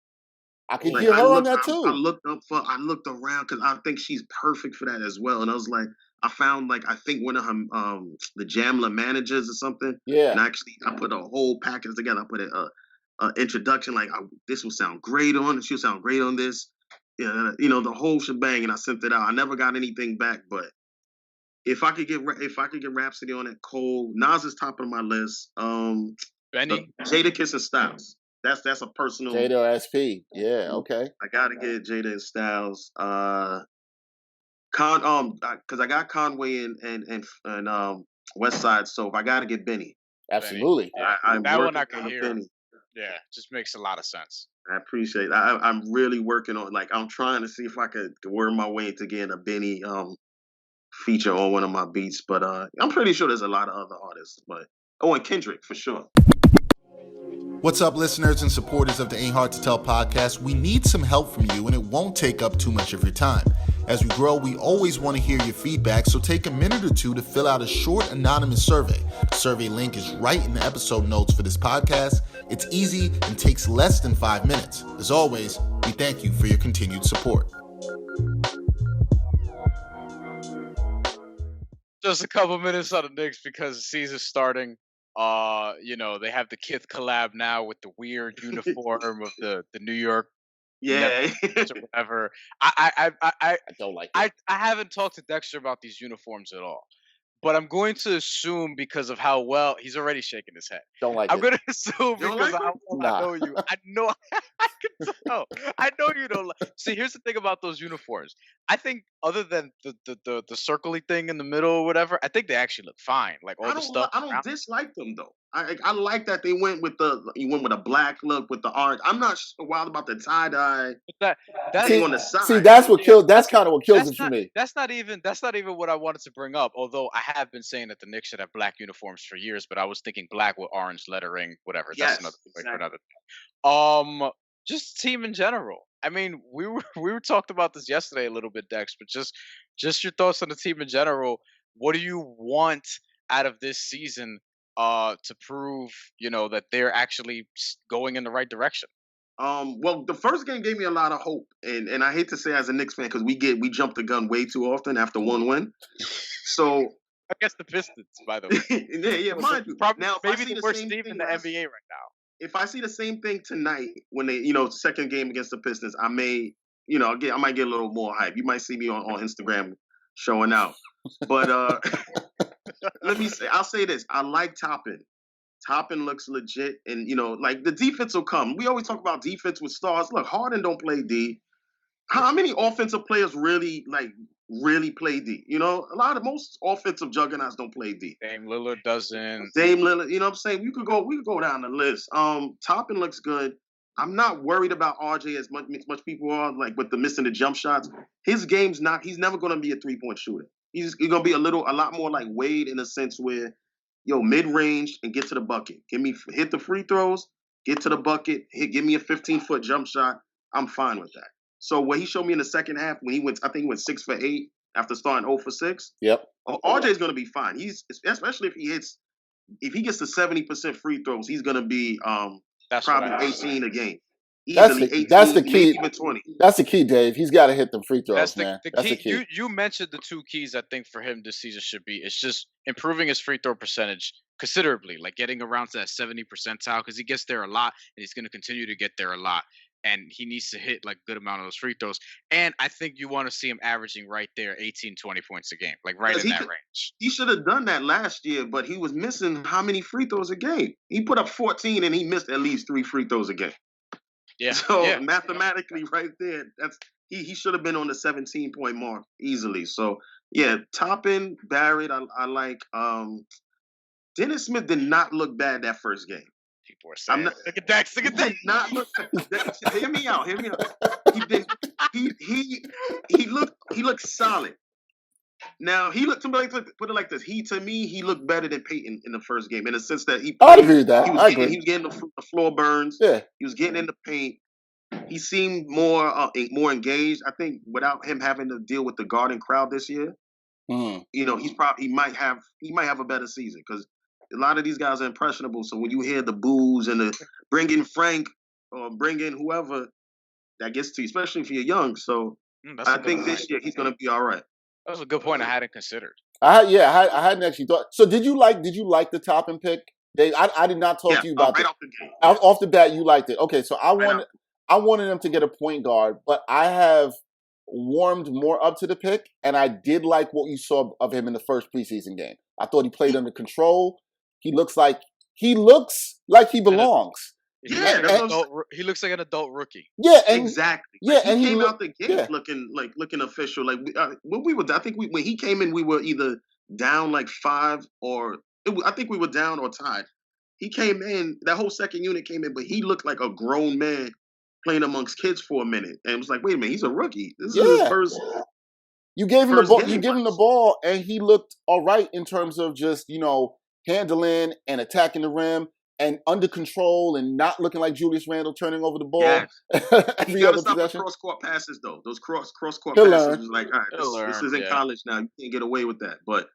I can hear her on that too. I looked around because I think she's perfect for that as well. And I was like, I found I think one of her the Jamla managers or something. Yeah. And actually, I put a whole package together. I put an introduction this will sound great on. She'll sound great on this. Yeah, the whole shebang, and I sent it out. I never got anything back, but if I could get Rhapsody on it, Cole, Nas is top of my list. Benny, Jadakiss and Styles. That's a personal. Jada SP. Yeah, okay. I gotta get Jada and Styles. Because I got Conway and West Side, so if I gotta get Benny. Absolutely. Yeah. That one I can hear. Benny. Yeah, just makes a lot of sense. I appreciate it. I'm really working on I'm trying to see if I could work my way into getting a Benny feature on one of my beats, but I'm pretty sure there's a lot of other artists. But and Kendrick for sure. What's up, listeners and supporters of the Ain't Hard to Tell podcast? We need some help from you, and it won't take up too much of your time. As we grow, we always want to hear your feedback, so take a minute or two to fill out a short anonymous survey. The survey link is right in the episode notes for this podcast. It's easy and takes less than 5 minutes. As always, we thank you for your continued support. Just a couple minutes on the Knicks because the season's starting. They have the Kith collab now with the weird uniform of the New York. Yeah. Or whatever. I don't like it. I haven't talked to Dexter about these uniforms at all. But I'm going to assume because of how well he's already shaking his head. Don't like I'm it. going to assume because of how well I know you. I know I can tell. I know you don't like. See, here's the thing about those uniforms. I think other than the circly thing in the middle or whatever, I think they actually look fine. Like all the stuff. I don't dislike them though. I like that they went with a black look with the orange. I'm not wild about the tie dye. That's on the side. See, that's what killed. That's kind of what kills it for me. That's not even what I wanted to bring up. Although I have been saying that the Knicks should have black uniforms for years, but I was thinking black with orange lettering, whatever. Yes, that's exactly. For another. Just team in general. I mean, we were talked about this yesterday a little bit, Dex, but just your thoughts on the team in general. What do you want out of this season to prove, that they're actually going in the right direction? Well, the first game gave me a lot of hope, and I hate to say as a Knicks fan because we jump the gun way too often after one win. So I guess the Pistons, by the way, yeah, mind you. Now, maybe the worst team in the NBA right now. If I see the same thing tonight when they, second game against the Pistons, I may, I might get a little more hype. You might see me on Instagram showing out. But I'll say this: I like Toppin. Toppin looks legit, and the defense will come. We always talk about defense with stars. Look, Harden don't play D. How many offensive players really play D? Most offensive juggernauts don't play D. Dame Lillard doesn't. Dame Lillard, you know what I'm saying? We could go down the list. Toppin looks good. I'm not worried about RJ as much people are, with the missing the jump shots. His game's he's never gonna be a 3-point shooter. He's gonna be a lot more like Wade in a sense where mid-range and get to the bucket. Hit the free throws, get to the bucket, give me a 15-foot jump shot. I'm fine with that. So what he showed me in the second half when I think he went 6 for 8 after starting 0 for 6. Yep. RJ's going to be fine. He's especially if he gets to 70% free throws, he's going to be probably 18 a game. Easily 18, that's the key. Maybe even 20. That's the key, Dave. He's got to hit them free throws, man. That's the key. You mentioned the two keys I think for him this season should be. It's just improving his free throw percentage considerably, like getting around to that 70 percentile, because he gets there a lot, and he's going to continue to get there a lot. And he needs to hit like a good amount of those free throws. And I think you want to see him averaging right there 18, 20 points a game, like right in that range. He should have done that last year, but he was missing how many free throws a game? He put up 14 and he missed at least 3 free throws a game. Yeah. So mathematically right there, that's he should have been on the 17-point mark easily. So yeah, Toppin, Barrett, I like Dennis Smith did not look bad that first game. People are saying, look at Dex. Not look. Hear me out. He looked solid. Now he looked. Put it like this. He looked better than Peyton in the first game in the sense that I agree with that. He was getting the floor burns. Yeah. He was getting in the paint. He seemed more engaged. I think without him having to deal with the Garden crowd this year, he might have a better season because a lot of these guys are impressionable. So when you hear the boos and the bring in Frank or bring in whoever, that gets to you, especially if you're young. So I think this year he's going to be all right. That was a good point I hadn't considered. I hadn't actually thought. So did you like the Toppin pick, Dave? I did not talk to you about right that. off the game. Off the bat, you liked it. Okay, so I wanted him to get a point guard, but I have warmed more up to the pick, and I did like what you saw of him in the first preseason game. I thought he played under control. He looks like he belongs. He looks like an adult rookie. Yeah, exactly. Yeah, and he came out the gate looking official. Like when he came in, we were either down like 5 I think we were down or tied. He came in, that whole second unit came in, but he looked like a grown man playing amongst kids for a minute, and it was like, wait a minute, he's a rookie. This is his first. You gave him the ball. You give him the ball, and he looked all right in terms of just handling and attacking the rim and under control and not looking like Julius Randle turning over the ball. Yeah. Every other possession. Cross court passes though. Those cross court passes was like, all right, this is in college now. You can't get away with that. But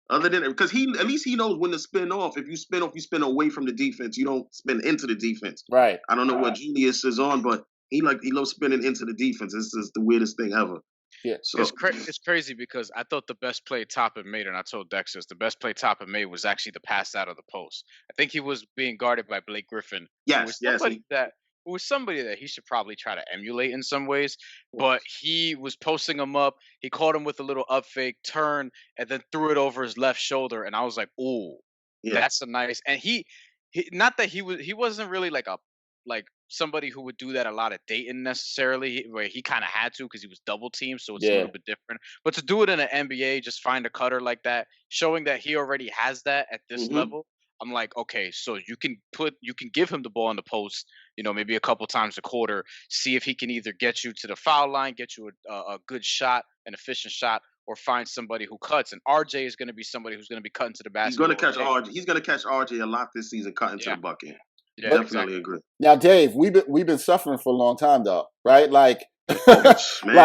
other than it, because at least he knows when to spin off. If you spin off, you spin away from the defense. You don't spin into the defense. Right. I don't know what Julius is on, but he loves spinning into the defense. This is the weirdest thing ever. Yeah, so it's crazy because I thought the best play Toppin made, and I told Dexter the best play Toppin made was actually the pass out of the post. I think he was being guarded by Blake Griffin. Yes. Who was somebody that he should probably try to emulate in some ways, but he was posting him up. He caught him with a little up fake, turn, and then threw it over his left shoulder. And I was like, "Ooh, that's a nice." And he not that he wasn't really like somebody who would do that a lot at Dayton necessarily, where he kind of had to because he was double teamed, so it's a little bit different. But to do it in an NBA, just find a cutter like that, showing that he already has that at this level. I'm like, okay, so you can give him the ball in the post, maybe a couple times a quarter, see if he can either get you to the foul line, get you a good shot, an efficient shot, or find somebody who cuts. And RJ is going to be somebody who's going to be cutting to the basket. He's going to catch RJ a lot this season, cutting to the bucket. Yeah, definitely agree. Now, Dave, we've been suffering for a long time, though, right? Like, so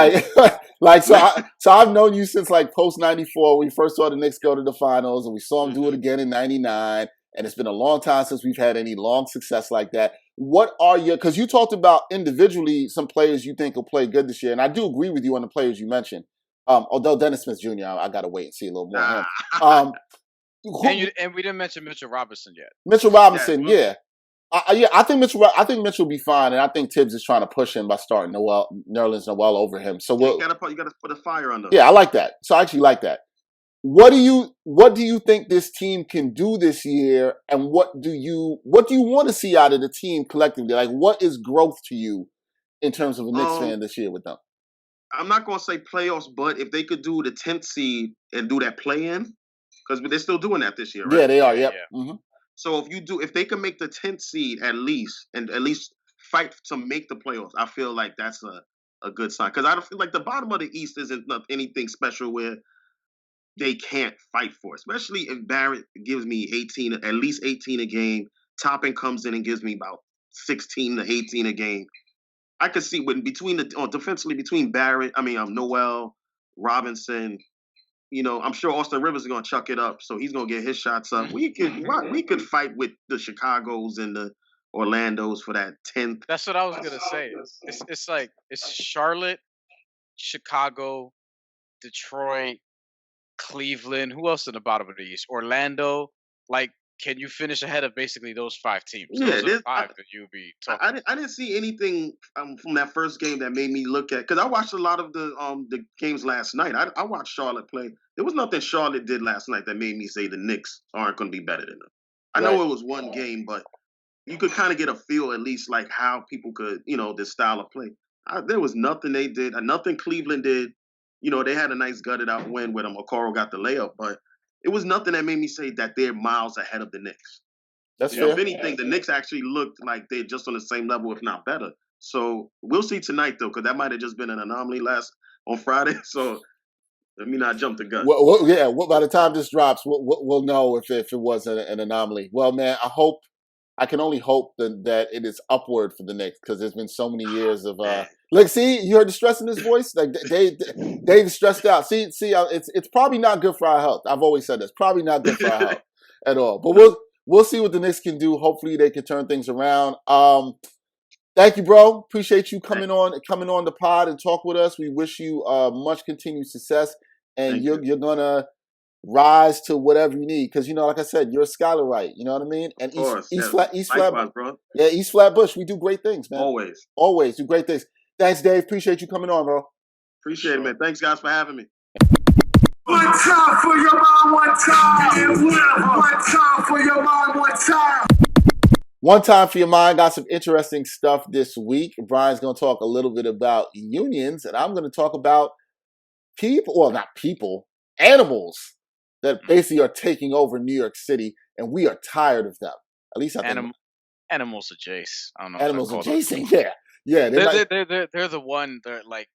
I've known you since like post '94. We first saw the Knicks go to the finals, and we saw them do it again in '99. And it's been a long time since we've had any long success like that. What are because you talked about individually some players you think will play good this year, and I do agree with you on the players you mentioned. Although Dennis Smith Jr., I got to wait and see a little more of him. And we didn't mention Mitchell Robinson yet. Mitchell Robinson, I think Mitchell will be fine, and I think Tibbs is trying to push him by starting Nerlens Noel over him. So you got to put a fire under. Yeah, I like that. So I actually like that. What do you think this team can do this year, and what do you want to see out of the team collectively? Like, what is growth to you in terms of a Knicks fan this year with them? I'm not going to say playoffs, but if they could do the 10th seed and do that play-in, because they're still doing that this year, right? Yeah, they are. Yep. Yeah. Mm-hmm. So if they can make the 10th seed at least fight to make the playoffs, I feel like that's a good sign. Because I don't feel like the bottom of the East isn't anything special where they can't fight for, especially if Barrett gives me at least 18 a game. Toppin comes in and gives me about 16 to 18 a game. I could see defensively between Barrett, Noel, Robinson, I'm sure Austin Rivers is gonna chuck it up, so he's gonna get his shots up. We could fight with the Chicagos and the Orlandos for that 10th. That's what I was gonna say. It's like it's Charlotte, Chicago, Detroit, Cleveland. Who else in the bottom of the East? Orlando. Like, can you finish ahead of basically those 5 teams? Yeah, those are 5 that you'll be talking. I didn't see anything from that first game that made me look at, because I watched a lot of the games last night. I watched Charlotte play. There was nothing Charlotte did last night that made me say the Knicks aren't going to be better than them. I know it was one game, but you could kind of get a feel at least like how people could, this style of play. There was nothing they did, nothing Cleveland did. They had a nice gutted out win where Okoro got the layup, but it was nothing that made me say that they're miles ahead of the Knicks. That's fair. If anything, the Knicks actually looked like they're just on the same level, if not better. So we'll see tonight, though, because that might have just been an anomaly on Friday. So let me not jump the gun. Well, by the time this drops, we'll know if it was an anomaly. Well, man, I can only hope that it is upward for the Knicks, because there's been so many years of like, see, you heard the stress in his voice. Like Dave's stressed out. See, it's probably not good for our health. I've always said this. Probably not good for our health at all. But we'll see what the Knicks can do. Hopefully, they can turn things around. Thank you, bro. Appreciate you coming on the pod and talk with us. We wish you much continued success, and you're gonna rise to whatever you need, because like I said, you're a scholar, right? You know what I mean? And East Flatbush, bro. Yeah, East Flatbush, we do great things, man. Always do great things. Thanks, Dave. Appreciate you coming on, bro. Appreciate it, man. Thanks, guys, for having me. One time for your mind, one time. One time for your mind, one time. One time for your mind. Got some interesting stuff this week. Brian's going to talk a little bit about unions, and I'm going to talk about animals that basically are taking over New York City, and we are tired of them. At least I think. Animals adjacent. I don't know. Animals adjacent, yeah. Yeah, they're the one. They're like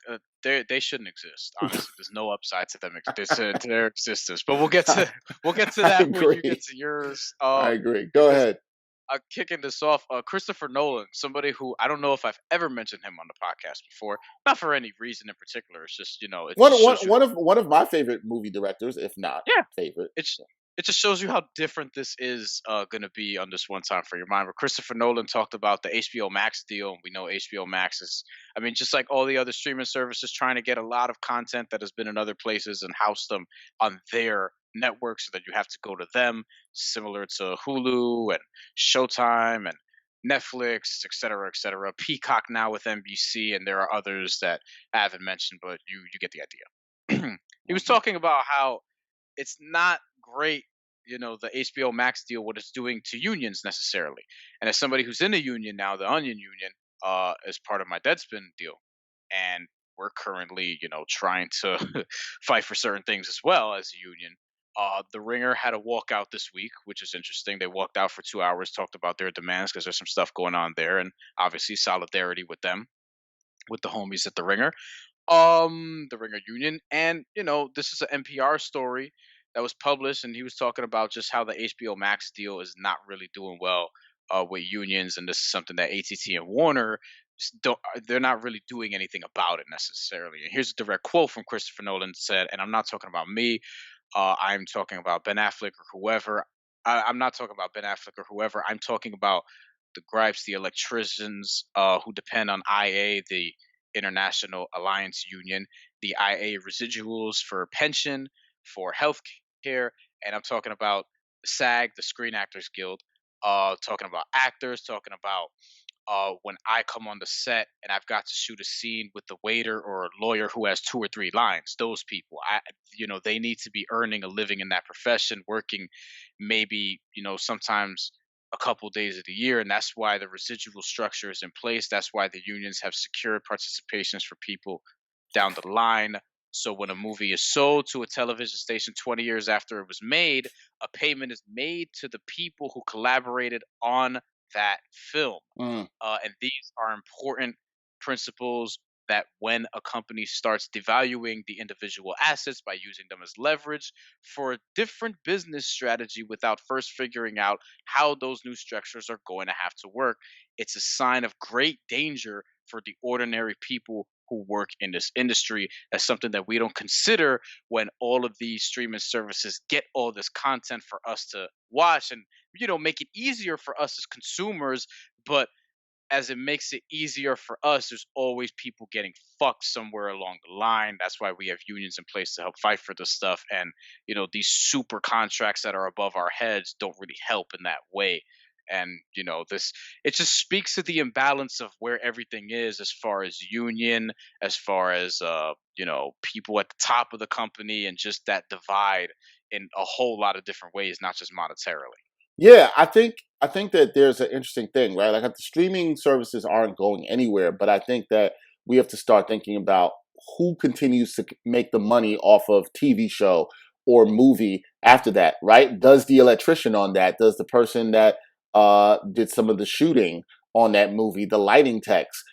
they shouldn't exist. Honestly, there's no upside to them. Their existence. But we'll get to that when you get to yours. I agree. Go ahead. Kicking this off, Christopher Nolan, somebody who I don't know if I've ever mentioned him on the podcast before, not for any reason in particular. It's just one of my favorite movie directors, if not favorite. It just shows you how different this is going to be on this One Time for Your Mind. Where Christopher Nolan talked about the HBO Max deal, and we know HBO Max is, just like all the other streaming services, trying to get a lot of content that has been in other places and house them on their network so that you have to go to them, similar to Hulu and Showtime and Netflix, et cetera, Peacock now with NBC, and there are others that I haven't mentioned, but you get the idea. He was talking about how it's not great, the HBO Max deal, what it's doing to unions necessarily. And as somebody who's in a union now, the Onion Union, is part of my Deadspin deal, and we're currently, trying to fight for certain things as well as a union. The Ringer had a walkout this week, which is interesting. They walked out for 2 hours, talked about their demands because there's some stuff going on there, and obviously solidarity with them, with the homies at the Ringer, the Ringer Union. And this is an NPR story that was published, and he was talking about just how the HBO Max deal is not really doing well with unions, and this is something that AT&T and Warner they're not really doing anything about it necessarily. And here's a direct quote from Christopher Nolan said, and I'm not talking about me. I'm talking about Ben Affleck or whoever. I'm not talking about Ben Affleck or whoever. I'm talking about the gripes, the electricians who depend on IA, the International Alliance Union, the IA residuals for pension, for health care, and I'm talking about the SAG, the Screen Actors Guild, talking about actors, talking about when I come on the set and I've got to shoot a scene with the waiter or a lawyer who has 2 or 3 lines. Those people, they need to be earning a living in that profession, working maybe, sometimes a couple days of the year. And that's why the residual structure is in place. That's why the unions have secured participations for people down the line. So when a movie is sold to a television station 20 years after it was made, a payment is made to the people who collaborated on that film. And these are important principles that when a company starts devaluing the individual assets by using them as leverage for a different business strategy without first figuring out how those new structures are going to have to work, it's a sign of great danger for the ordinary people who work in this industry. That's something that we don't consider when all of these streaming services get all this content for us to watch and, make it easier for us as consumers. But as it makes it easier for us, there's always people getting fucked somewhere along the line. That's why we have unions in place to help fight for this stuff. And, these super contracts that are above our heads don't really help in that way. And, it just speaks to the imbalance of where everything is as far as union, as far as, people at the top of the company, and just that divide in a whole lot of different ways, not just monetarily. Yeah, I think that there's an interesting thing, right? Like the streaming services aren't going anywhere, but I think that we have to start thinking about who continues to make the money off of TV show or movie after that, right? Does the electrician on that, does the person that did some of the shooting on that movie, the lighting techs,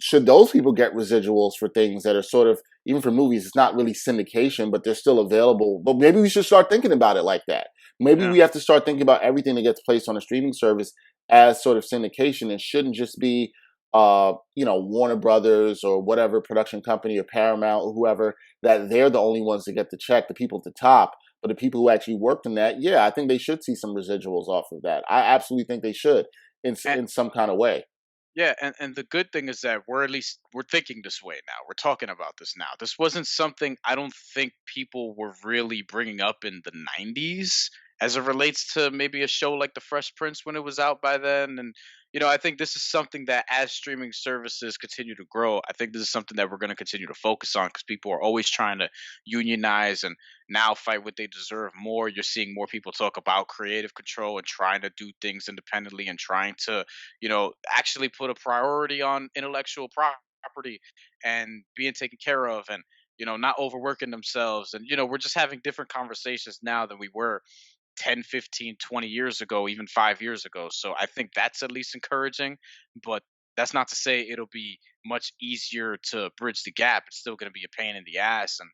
should those people get residuals for things that are sort of, even for movies, it's not really syndication, but they're still available. But maybe we should start thinking about it like that. Maybe we have to start thinking about everything that gets placed on a streaming service as sort of syndication. It shouldn't just be, Warner Brothers or whatever production company or Paramount or whoever, that they're the only ones that get the check, the people at the top. But the people who actually worked in that, yeah, I think they should see some residuals off of that. I absolutely think they should in some kind of way. Yeah, and the good thing is that we're thinking this way now. We're talking about this now. This wasn't something I don't think people were really bringing up in the 90s as it relates to maybe a show like The Fresh Prince when it was out by then. And I think this is something that as streaming services continue to grow, I think this is something that we're going to continue to focus on because people are always trying to unionize and now fight what they deserve more. You're seeing more people talk about creative control and trying to do things independently and trying to actually put a priority on intellectual property and being taken care of and, not overworking themselves. And, we're just having different conversations now than we were 10, 15, 20 years ago, even 5 years ago. So I think that's at least encouraging, but that's not to say it'll be much easier to bridge the gap. It's still going to be a pain in the ass. And,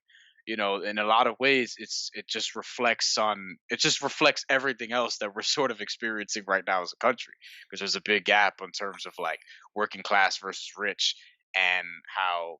in a lot of ways, it just reflects everything else that we're sort of experiencing right now as a country, because there's a big gap in terms of like working class versus rich and how,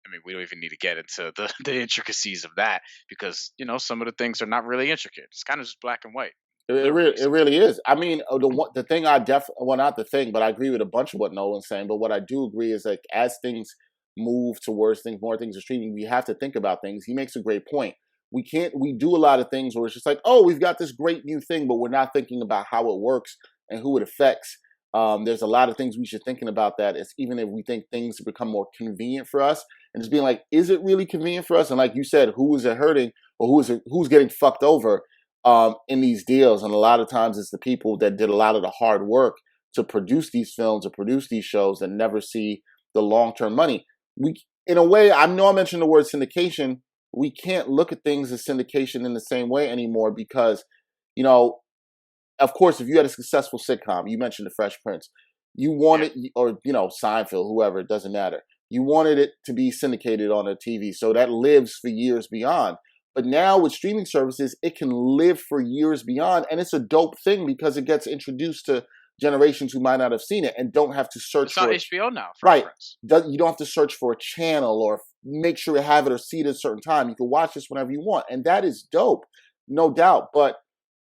I mean, we don't even need to get into the intricacies of that because, some of the things are not really intricate. It's kind of just black and white. It really is. I mean, the thing well, not the thing, but I agree with a bunch of what Nolan's saying. But what I do agree is like as things move towards more things are streaming, we have to think about things. He makes a great point. We do a lot of things where it's just like, oh, we've got this great new thing, but we're not thinking about how it works and who it affects. There's a lot of things we should thinking about that. It's even if we think things become more convenient for us, and just being like, is it really convenient for us? And like you said, who is it hurting or who's getting fucked over in these deals? And a lot of times it's the people that did a lot of the hard work to produce these films or produce these shows that never see the long-term money. In a way, I know I mentioned the word syndication. We can't look at things as syndication in the same way anymore because, of course, if you had a successful sitcom, you mentioned The Fresh Prince, you wanted, or, Seinfeld, whoever, it doesn't matter. You wanted it to be syndicated on a TV, so that lives for years beyond. But now with streaming services, it can live for years beyond, and it's a dope thing because it gets introduced to generations who might not have seen it and don't have to search for it. It's on HBO now. Right. You don't have to search for a channel or make sure to have it or see it at a certain time. You can watch this whenever you want, and that is dope, no doubt. But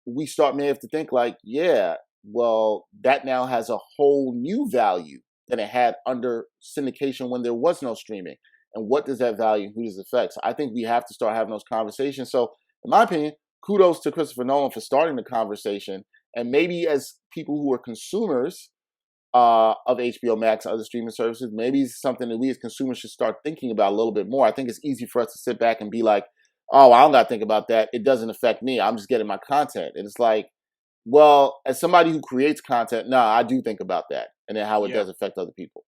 we may have to think like, yeah, well, that now has a whole new value than it had under syndication when there was no streaming. And what does that value, who does it affect? So I think we have to start having those conversations. So in my opinion, kudos to Christopher Nolan for starting the conversation. And maybe as people who are consumers of HBO Max and other streaming services, maybe it's something that we as consumers should start thinking about a little bit more. I think it's easy for us to sit back and be like, oh, I don't got to think about that. It doesn't affect me. I'm just getting my content. And it's like, well, as somebody who creates content, I do think about that and then how it does affect other people.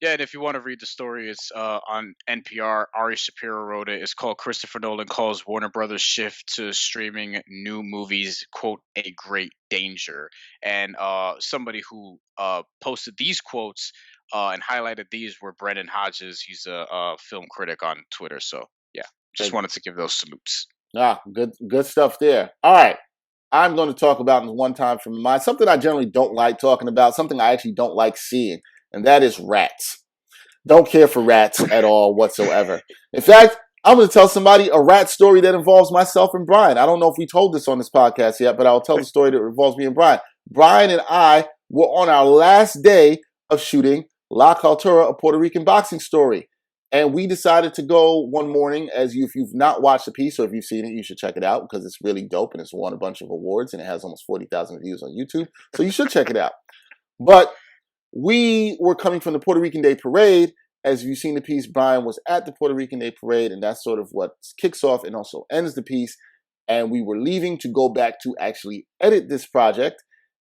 Yeah, and if you want to read the story, it's on NPR. Ari Shapiro wrote it. It's called Christopher Nolan Calls Warner Brothers Shift to Streaming New Movies, quote, a great danger. And somebody who posted these quotes and highlighted these were Brendan Hodges. He's a film critic on Twitter. So, yeah, just wanted to give those salutes. Good stuff there. All right. I'm going to talk about one time from mine, something I generally don't like talking about, something I actually don't like seeing. And that is rats. Don't care for rats at all whatsoever. In fact, I'm going to tell somebody a rat story that involves myself and Brian. I don't know if we told this on this podcast yet, but I'll tell the story that involves me and Brian. Brian and I were on our last day of shooting La Cultura, a Puerto Rican boxing story. And we decided to go one morning, if you've not watched the piece or if you've seen it, you should check it out because it's really dope and it's won a bunch of awards and it has almost 40,000 views on YouTube. So you should check it out. But we were coming from the Puerto Rican Day Parade. As you've seen the piece, Brian was at the Puerto Rican Day Parade, and that's sort of what kicks off and also ends the piece. And we were leaving to go back to actually edit this project.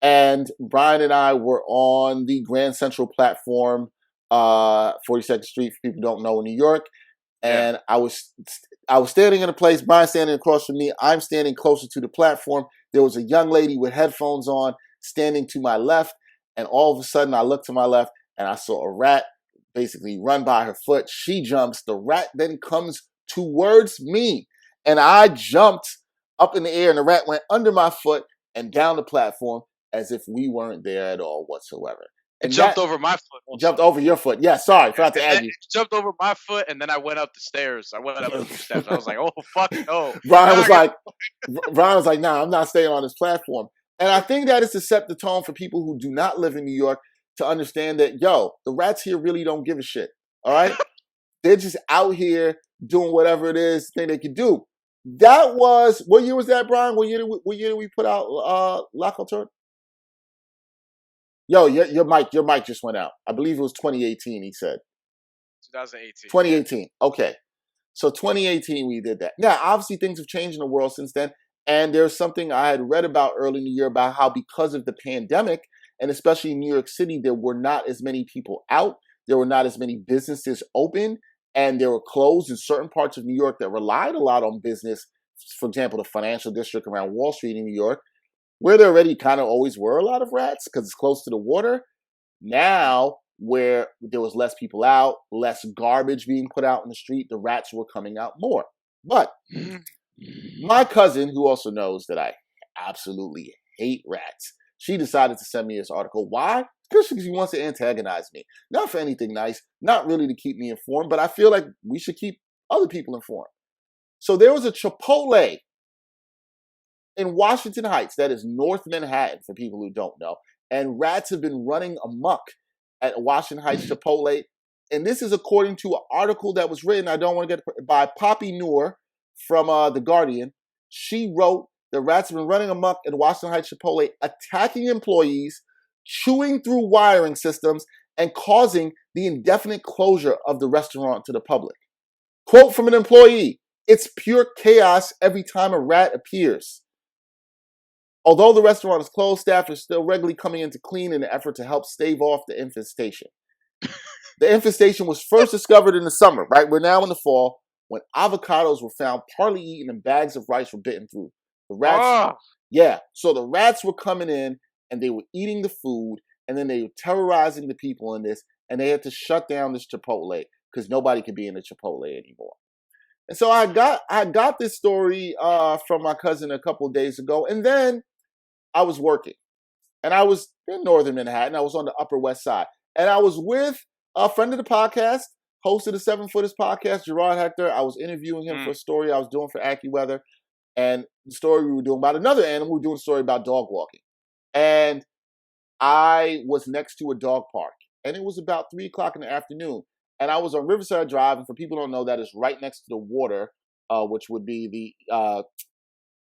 And Brian and I were on the Grand Central platform, 42nd Street, for people who don't know, in New York. And I was standing in a place, Brian standing across from me. I'm standing closer to the platform. There was a young lady with headphones on standing to my left. And all of a sudden, I looked to my left, and I saw a rat basically run by her foot. She jumps. The rat then comes towards me. And I jumped up in the air, and the rat went under my foot and down the platform as if we weren't there at all whatsoever. And jumped over my foot. Also. Jumped over your foot. Yeah, sorry. Forgot to add you. Jumped over my foot, and then I went up the stairs. I went up a few steps. I was like, oh, fuck no. Brian was like, nah, I'm not staying on this platform. And I think that is to set the tone for people who do not live in New York to understand that, the rats here really don't give a shit, all right? They're just out here doing whatever it is they can do. That was, what year was that, Brian? What year did we put out La Cultura? Yo, your mic just went out. I believe it was 2018, he said. 2018. 2018, okay. So 2018, we did that. Now, obviously, things have changed in the world since then. And there's something I had read about early in the year about how because of the pandemic, and especially in New York City, there were not as many people out. There were not as many businesses open. And there were closed in certain parts of New York that relied a lot on business. For example, the financial district around Wall Street in New York, where there already kind of always were a lot of rats because it's close to the water. Now, where there was less people out, less garbage being put out in the street, the rats were coming out more. But my cousin, who also knows that I absolutely hate rats, she decided to send me this article. Why? Because she wants to antagonize me. Not for anything nice, not really to keep me informed, but I feel like we should keep other people informed. So there was a Chipotle in Washington Heights, that is North Manhattan for people who don't know, and rats have been running amok at Washington Heights Chipotle. And this is according to an article that was written, I don't want to get, by Poppy Noor from The Guardian. She wrote, the rats have been running amok at Washington Heights Chipotle, attacking employees, chewing through wiring systems, and causing the indefinite closure of the restaurant to the public. Quote from an employee, "It's pure chaos every time a rat appears. Although the restaurant is closed, staff are still regularly coming in to clean in an effort to help stave off the infestation." The infestation was first discovered in the summer, right? We're now in the fall, when avocados were found partly eaten and bags of rice were bitten through. The rats, so the rats were coming in and they were eating the food, and then they were terrorizing the people in this, and they had to shut down this Chipotle because nobody could be in the Chipotle anymore. And so I got this story from my cousin a couple of days ago, and then I was working, and I was in Northern Manhattan. I was on the Upper West Side, and I was with a friend of the podcast, host of the 7 Footers podcast, Gerard Hector. I was interviewing him for a story I was doing for AccuWeather, and the story we were doing about another animal. We were doing a story about dog walking, and I was next to a dog park, and it was about 3 o'clock in the afternoon, and I was on Riverside Drive, and for people who don't know, that is right next to the water, which would be the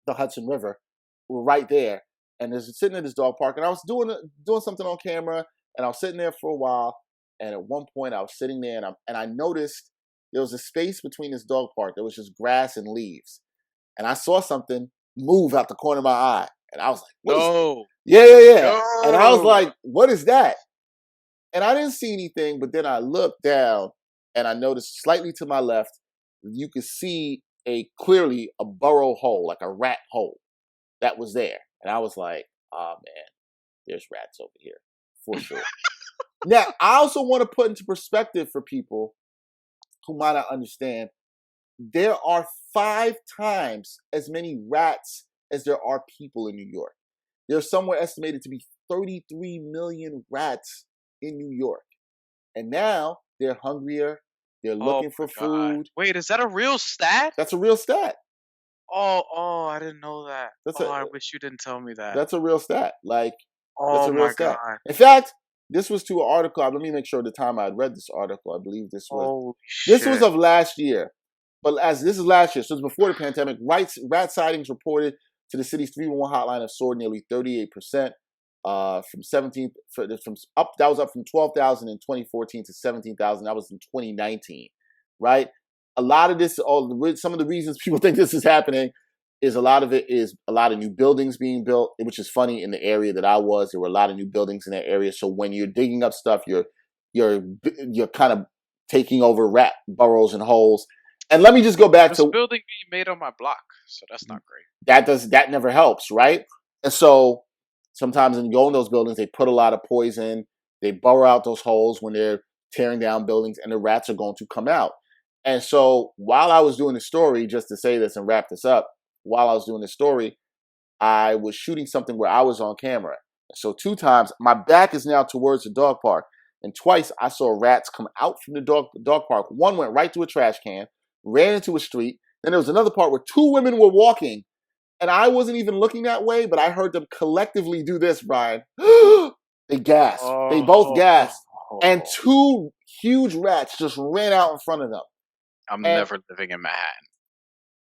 Hudson River. We're right there. And there's sitting in this dog park, and I was doing something on camera, and I was sitting there for a while. And at one point, I was sitting there, and I noticed there was a space between this dog park. There was just grass and leaves, and I saw something move out the corner of my eye, and I was like, "No, yeah." No. And I was like, "What is that?" And I didn't see anything, but then I looked down, and I noticed slightly to my left, you could see clearly a burrow hole, like a rat hole, that was there. And I was like, "Oh man, there's rats over here for sure." Now, I also want to put into perspective for people who might not understand, there are 5 times as many rats as there are people in New York. There's somewhere estimated to be 33 million rats in New York. And now they're hungrier. They're looking for food. Wait, is that a real stat? That's a real stat. Oh, I didn't know that. I wish you didn't tell me that. That's a real stat. Like, that's a real stat. God. In fact, this was to an article. Let me make sure the time I had read this article. I believe this was of last year. But as this is last year, so it's before the pandemic, rat sightings reported to the city's 311 hotline have soared nearly 38%. That was up from 12,000 in 2014 to 17,000. That was in 2019, right? A lot of this, some of the reasons people think this is happening is a lot of it is a lot of new buildings being built, which is funny. In the area that I was, there were a lot of new buildings in that area. So when you're digging up stuff, you're kind of taking over rat burrows and holes. And let me just go back to building being made on my block, so that's not great. That never helps, right? And so sometimes when you go in those buildings, they put a lot of poison. They burrow out those holes when they're tearing down buildings, and the rats are going to come out. And so while I was doing the story, just to say this and wrap this up, while I was doing the story, I was shooting something where I was on camera. So 2 times, my back is now towards the dog park, and twice I saw rats come out from the dog park. One went right to a trash can, ran into a street. Then there was another part where 2 women were walking, and I wasn't even looking that way, but I heard them collectively do this, Brian. They gasped. They both gasped. And 2 huge rats just ran out in front of them. I'm never living in Manhattan.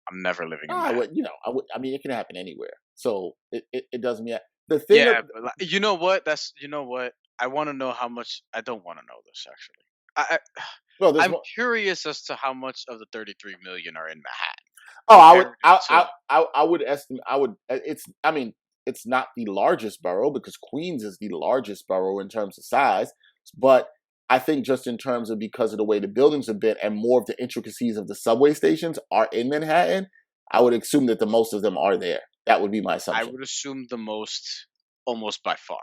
I'm never living in Manhattan. I mean, it can happen anywhere. So it doesn't mean the thing. Yeah, but you know what? I want to know how much. I don't want to know this actually. I'm curious as to how much of the 33 million are in Manhattan. I would estimate. It's not the largest borough because Queens is the largest borough in terms of size, but I think just in terms of because of the way the buildings have been and more of the intricacies of the subway stations are in Manhattan, I would assume that the most of them are there. That would be my assumption. I would assume the most, almost by far.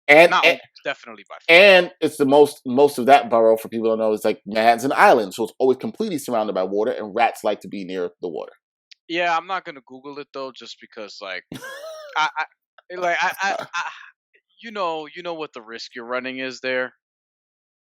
Definitely by far. And it's the most of that borough, for people who don't know, is like Manhattan's an island, so it's always completely surrounded by water, and rats like to be near the water. Yeah, I'm not gonna Google it though, just because like, you know what the risk you're running is there.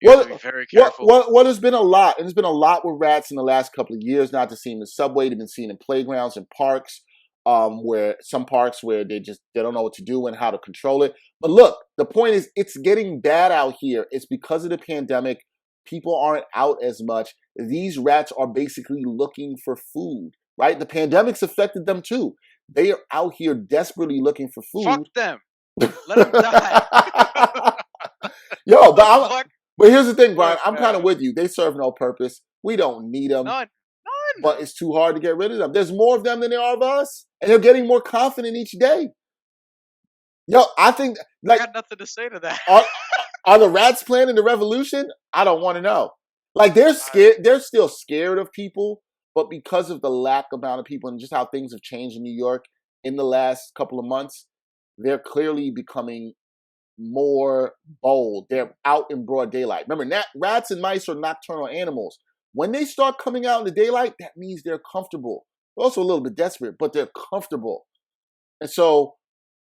You have to be very careful. Well, there's been a lot, and there's been a lot with rats in the last couple of years. Not to see in the subway, they've been seen in playgrounds and parks, where they don't know what to do and how to control it. But look, the point is, it's getting bad out here. It's because of the pandemic. People aren't out as much. These rats are basically looking for food, right? The pandemic's affected them too. They are out here desperately looking for food. Fuck them. Let them die. Yo, but here's the thing, Brian. I'm kind of with you. They serve no purpose. We don't need them. None. But it's too hard to get rid of them. There's more of them than there are of us. And they're getting more confident each day. Yo, I think... I got nothing to say to that. Are the rats planning the revolution? I don't want to know. Like, they're scared. They're still scared of people. But because of the lack amount of people and just how things have changed in New York in the last couple of months, they're clearly becoming more bold. They're out in broad daylight. Remember, rats and mice are nocturnal animals. When they start coming out in the daylight, that means they're comfortable. They're also a little bit desperate, but they're comfortable. And so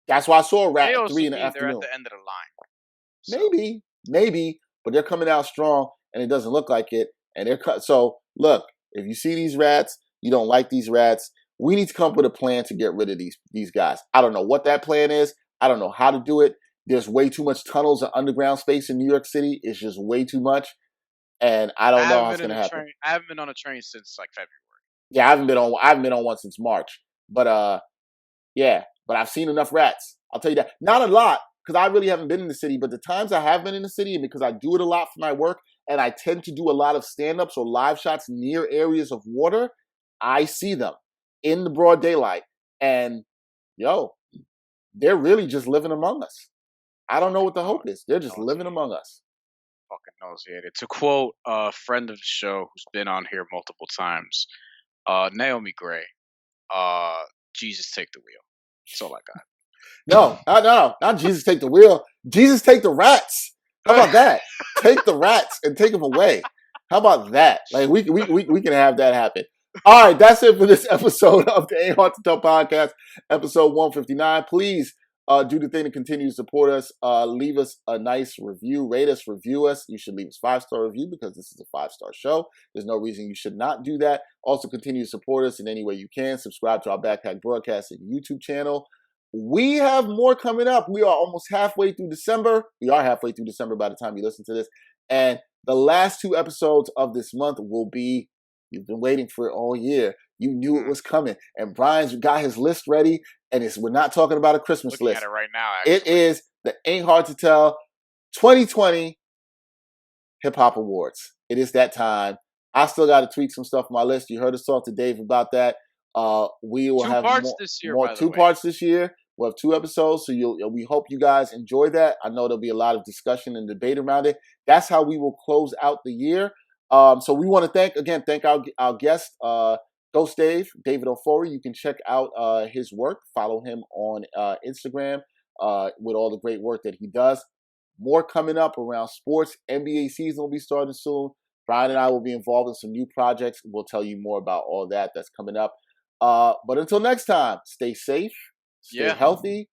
that's why I saw a rat at 3 in the afternoon. They're at the end of the line. So. Maybe, but they're coming out strong, and it doesn't look like it. And so look, if you see these rats, you don't like these rats, we need to come up with a plan to get rid of these guys. I don't know what that plan is. I don't know how to do it. There's way too much tunnels and underground space in New York City. It's just way too much. And I don't know how it's going to happen. I haven't been on a train since like February. Yeah, I haven't been on one since March. But but I've seen enough rats. I'll tell you that. Not a lot, because I really haven't been in the city. But the times I have been in the city, and because I do it a lot for my work, and I tend to do a lot of stand-ups or live shots near areas of water, I see them in the broad daylight. And, they're really just living among us. I don't know what the hope is. They're just living among us. Fucking nauseated. To quote a friend of the show who's been on here multiple times, Naomi Gray, Jesus take the wheel. That's all I got. No, not Jesus take the wheel. Jesus take the rats. How about that? Take the rats and take them away. How about that? Like we can have that happen. All right, that's it for this episode of the Ain't Hard to Tell podcast, episode 159. Please do the thing to continue to support us. Leave us a nice review. Rate us, review us. You should leave us 5-star review because this is a 5-star show. There's no reason you should not do that. Also, continue to support us in any way you can. Subscribe to our Backpack Broadcasting YouTube channel. We have more coming up. We are almost halfway through December. We are halfway through December by the time you listen to this. And the last 2 episodes of this month will be, you've been waiting for it all year. You knew it was coming. And Brian's got his list ready. And we're not talking about a Christmas Looking list. at it right now, actually. It is the Ain't Hard to Tell 2020 Hip Hop Awards. It is that time. I still got to tweak some stuff on my list. You heard us talk to Dave about that. We will have two parts this year. We'll have 2 episodes, so we hope you guys enjoy that. I know there'll be a lot of discussion and debate around it. That's how we will close out the year. So we want to thank our guest, GhostDave, David Ofori. You can check out his work. Follow him on Instagram with all the great work that he does. More coming up around sports. NBA season will be starting soon. Brian and I will be involved in some new projects. We'll tell you more about all that's coming up. But until next time, stay safe. Stay healthy,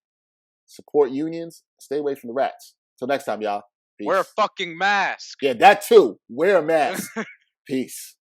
support unions, stay away from the rats. Till next time, y'all. Peace. Wear a fucking mask. Yeah, that too. Wear a mask. Peace.